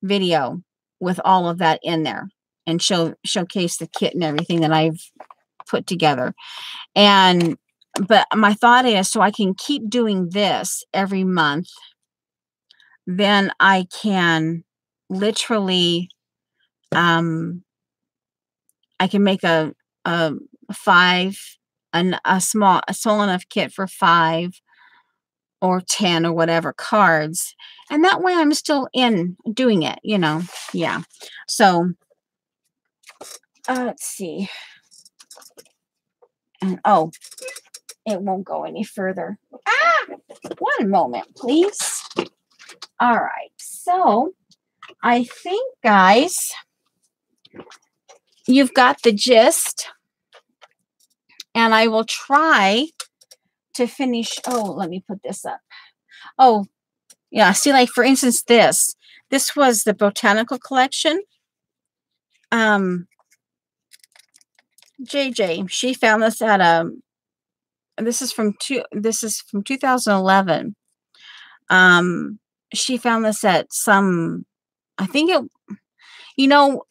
video with all of that in there and showcase the kit and everything that I've put together. But my thought is, so I can keep doing this every month, then I can literally, I can make a small enough kit for 5 or 10 or whatever cards. And that way I'm still in doing it, Yeah. So, let's see. And, oh, it won't go any further. One moment, please. All right. So I think, guys, you've got the gist, and I will try to finish. Oh, let me put this up. Oh, yeah. See, like, for instance, this was the botanical collection. JJ, she found this at this is from 2011. She found this at some, I think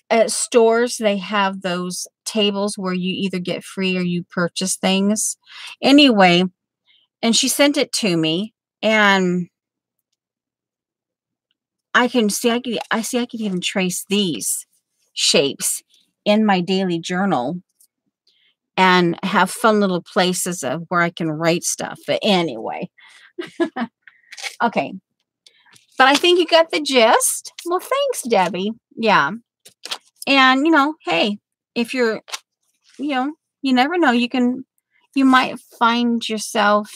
at stores, they have those tables where you either get free or you purchase things. Anyway, and she sent it to me, and I could even trace these shapes in my daily journal and have fun little places of where I can write stuff. But anyway, okay. But I think you got the gist. Well, thanks, Debbie. Yeah. And, hey, if you're, you never know. You might find yourself,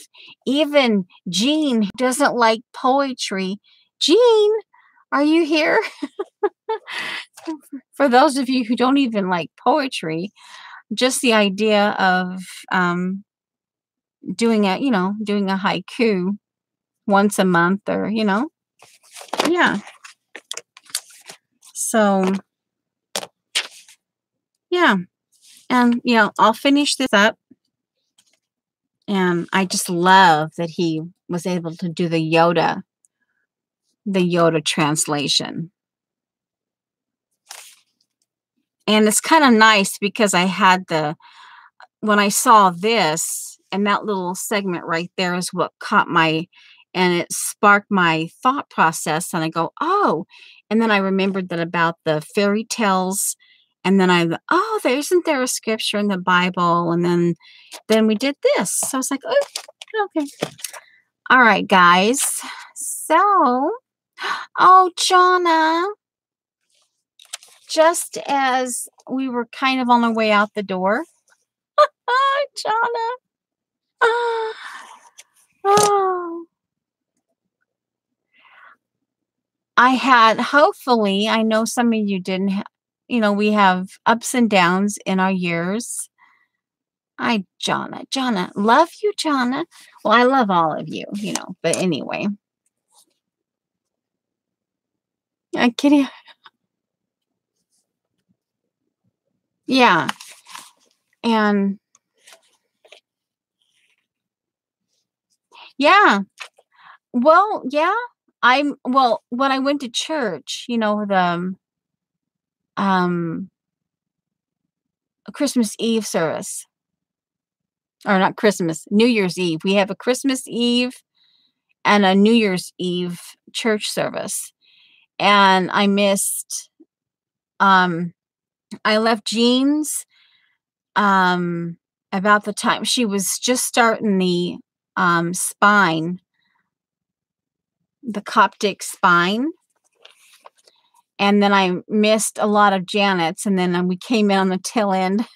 even Jean, who doesn't like poetry. Jean, are you here? For those of you who don't even like poetry, just the idea of doing a haiku once a month, or yeah. So yeah, and I'll finish this up, and I just love that he was able to do the Yoda translation. And it's kind of nice because when I saw this, and that little segment right there is what and it sparked my thought process. And I go, oh, and then I remembered that about the fairy tales. And then isn't there a scripture in the Bible? And then we did this. So I was like, oh, okay. All right, guys. So, oh, Jonna, just as we were kind of on our way out the door. Jonna. Oh. I had hopefully, I know some of you didn't we have ups and downs in our years. Jonna, love you, Jonna. Well, I love all of you, but anyway. I kidding. Yeah. And yeah. Well, yeah. When I went to church, the um Christmas Eve service. Or not Christmas, New Year's Eve. We have a Christmas Eve and a New Year's Eve church service. And I missed I left Jean's about the time she was just starting the spine, the Coptic spine. And then I missed a lot of Janet's, and then we came in on the tail end.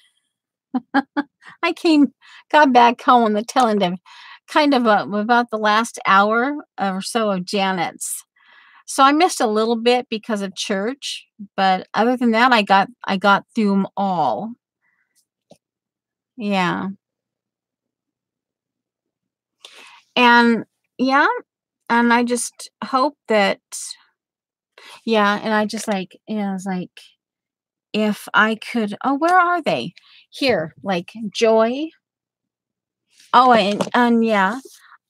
Got back home on the tail end of kind of about the last hour or so of Janet's. So I missed a little bit because of church, but other than that, I got through them all. Yeah. And yeah, and I just hope that, yeah, and I just like, I was like, if I could, oh, where are they? Here, like Joy. Oh, and yeah.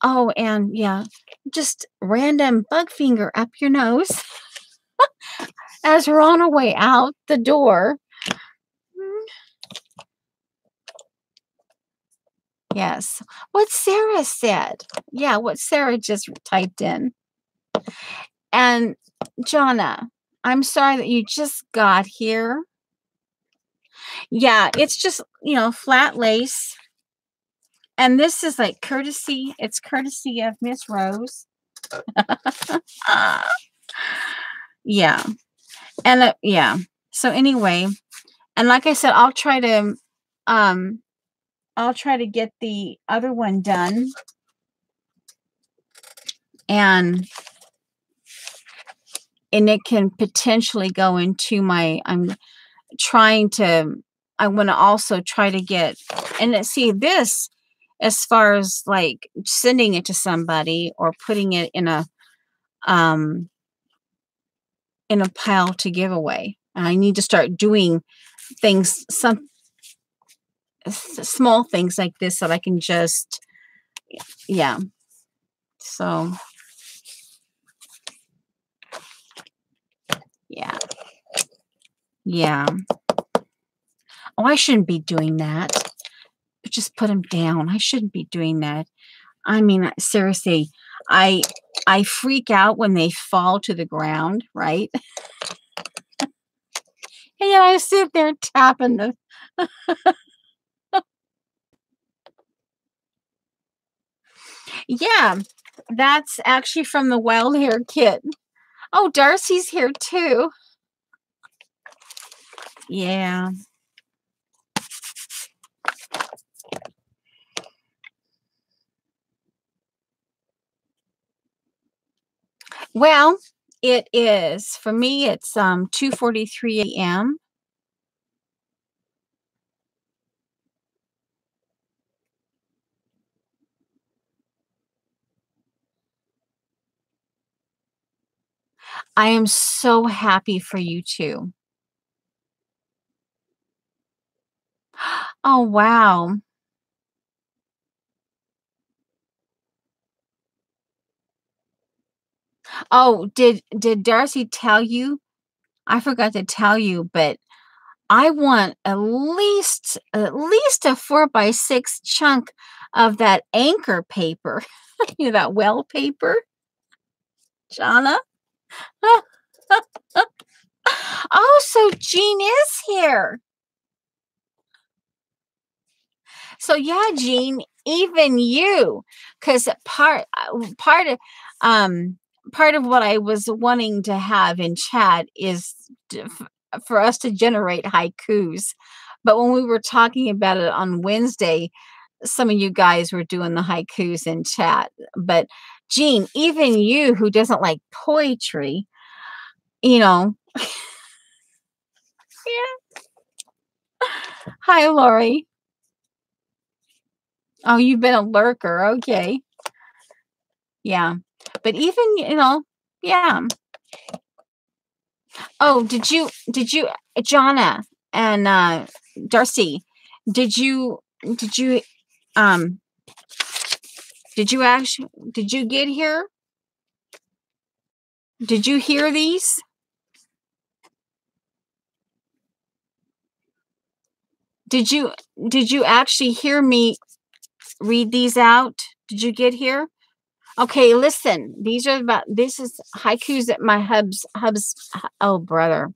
Oh, and yeah, just random bug finger up your nose as we're on our way out the door. Yes. What Sarah said. Yeah, what Sarah just typed in. And Jonna, I'm sorry that you just got here. Yeah, it's just, flat lace. And this is like courtesy. It's courtesy of Miss Rose. Yeah. And yeah. So anyway, and like I said, I'll try to get the other one done. And it can potentially go into I want to also try to get, and see this as far as like sending it to somebody or putting it in a pile to give away. And I need to start doing things, some small things like this that I can just, yeah. So, yeah. Yeah. Oh, I shouldn't be doing that. Just put them down. I shouldn't be doing that. I mean, seriously, I freak out when they fall to the ground, right? And yet I sit there tapping the Yeah, that's actually from the Wild Hair Kit. Oh, Darcy's here too. Yeah. Well, it is. For me, it's 2:43 a.m. I am so happy for you too. Oh, wow. Oh, did Darcy tell you? I forgot to tell you, but I want at least a 4x6 chunk of that anchor paper. That well paper. Jonna? Oh, so Jean is here. So yeah, Jean, even you, because part of what I was wanting to have in chat is for us to generate haikus. But when we were talking about it on Wednesday, some of you guys were doing the haikus in chat. But Jean, even you who doesn't like poetry, you know, yeah. Hi, Lori. Oh, you've been a lurker. Okay. Yeah. But even, yeah. Oh, Jonna and Darcy, did you did you um did you get here? Did you hear these? Did you actually hear me read these out? Did you get here? Okay, listen. This is haikus that my hubs oh brother.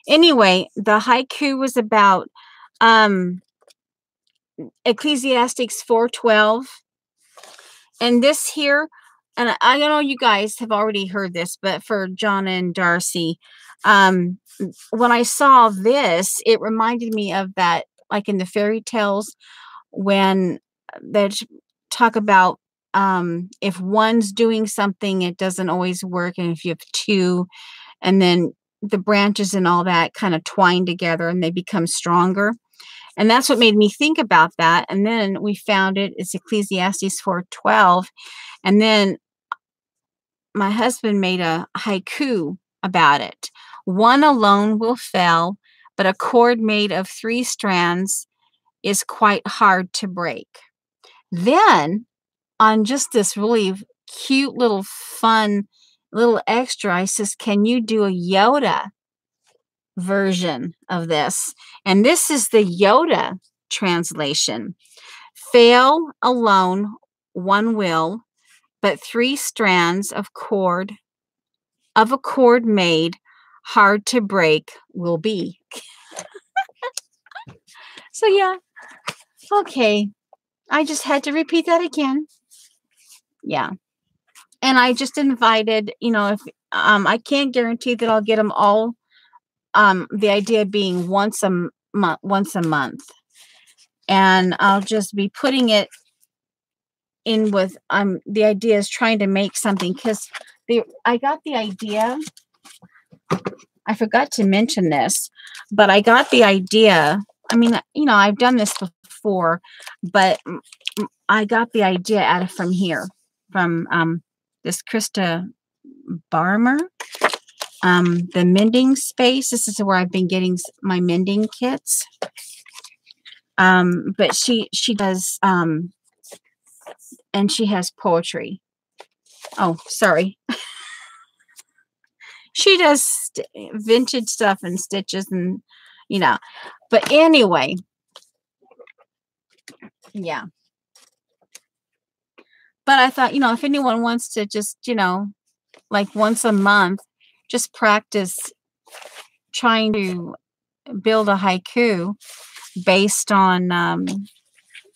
Anyway, the haiku was about um Ecclesiastes 4:12. And this here, and I know you guys have already heard this, but for John and Darcy, when I saw this, it reminded me of that, like in the fairy tales, when they talk about if one's doing something, it doesn't always work. And if you have two, and then the branches and all that kind of twine together and they become stronger. And that's what made me think about that. And then we found it's Ecclesiastes 4:12. And then my husband made a haiku about it. One alone will fail, but a cord made of 3 strands is quite hard to break. Then, on just this really cute little fun little extra, I says, can you do a Yoda version of this? And this is the Yoda translation. Fail alone, one will, but 3 strands of a cord made hard to break will be. So yeah, okay. I just had to repeat that again. Yeah. And I just invited, if I can't guarantee that I'll get them all. The idea being once a month. And I'll just be putting it in with the idea is trying to make something, because I got the idea. I forgot to mention this, but I got the idea. I mean, I've done this before, but I got the idea from this Krista Barmer, the mending space. This is where I've been getting my mending kits. But she does, and she has poetry. Oh, sorry. She does vintage stuff and stitches and, but anyway, yeah. But I thought, if anyone wants to just, like once a month, just practice trying to build a haiku based on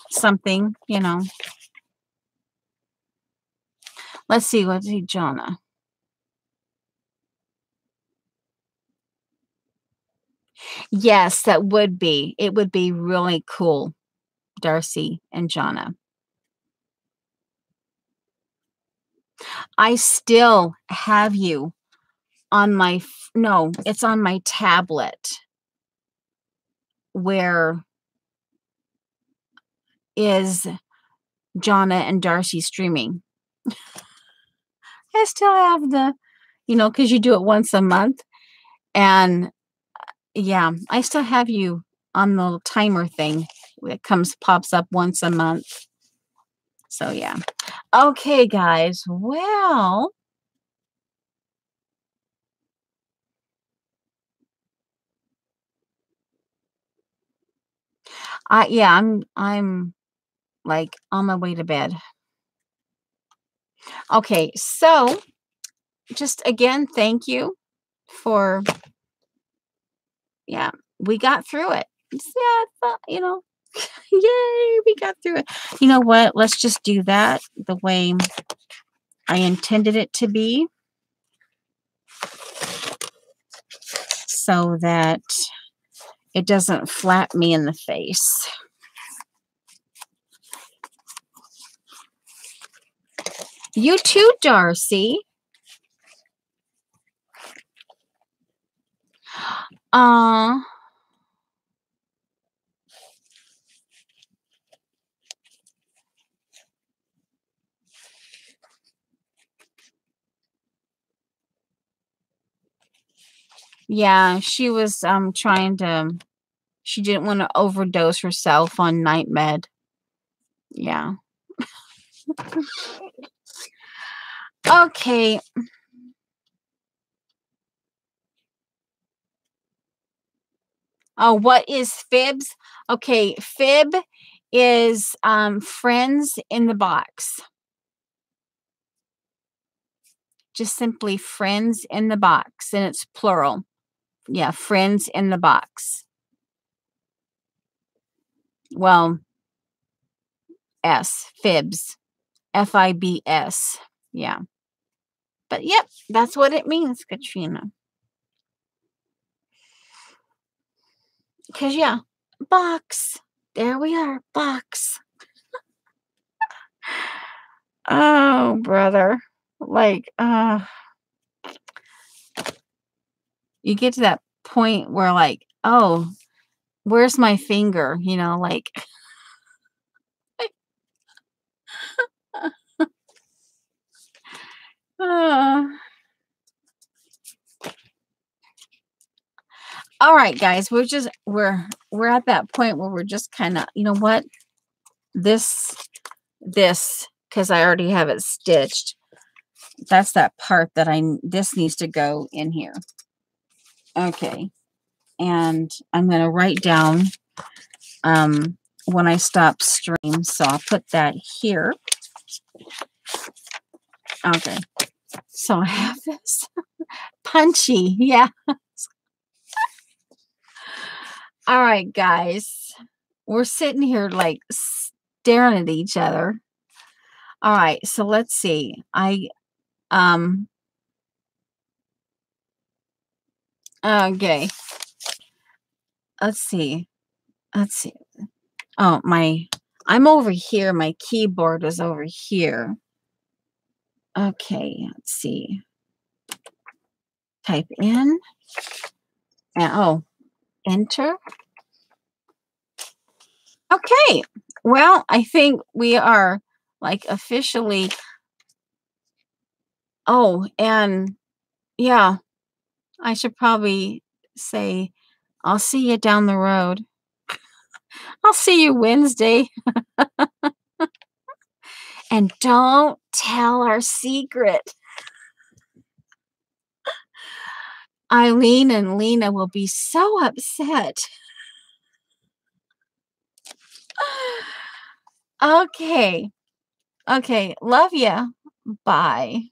something, Let's see, Jonna. Yes, it would be really cool, Darcy and Jonna. I still have you on it's on my tablet where is Jonna and Darcy streaming. I still have the, because you do it once a month. And yeah, I still have you on the timer thing. It pops up once a month. So yeah. Okay, guys. Well, I'm like on my way to bed. Okay, so just again, thank you for, we got through it. Yeah, yay, we got through it. You know what? Let's just do that the way I intended it to be, so that it doesn't flap me in the face. You too, Darcy. Uh, yeah, she was trying to she didn't want to overdose herself on night med. Yeah. Okay. Oh, what is fibs? Okay, fib is friends in the box. Just simply friends in the box, and it's plural. Yeah, friends in the box. Well, S, fibs. FIBS. Yeah. But yep, that's what it means, Katrina. Because, yeah, box. There we are, box. Oh, brother. Like, you get to that point where, like, oh, where's my finger? You know, like, uh, all right, guys, we're at that point where we're just kind of, you know what? This, because I already have it stitched. That's that part that this needs to go in here. Okay. And I'm going to write down when I stop stream. So I'll put that here. Okay. So I have this punchy. Yeah. All right, guys. We're sitting here like staring at each other. All right. So let's see. Okay. Let's see. Let's see. Oh, I'm over here. My keyboard is over here. Okay. Let's see. Type in. And, oh, enter. Okay. Well, I think we are like officially. Oh, and yeah, I should probably say, I'll see you down the road. I'll see you Wednesday. And don't tell our secret. Eileen and Lena will be so upset. Okay. Okay. Love ya. Bye.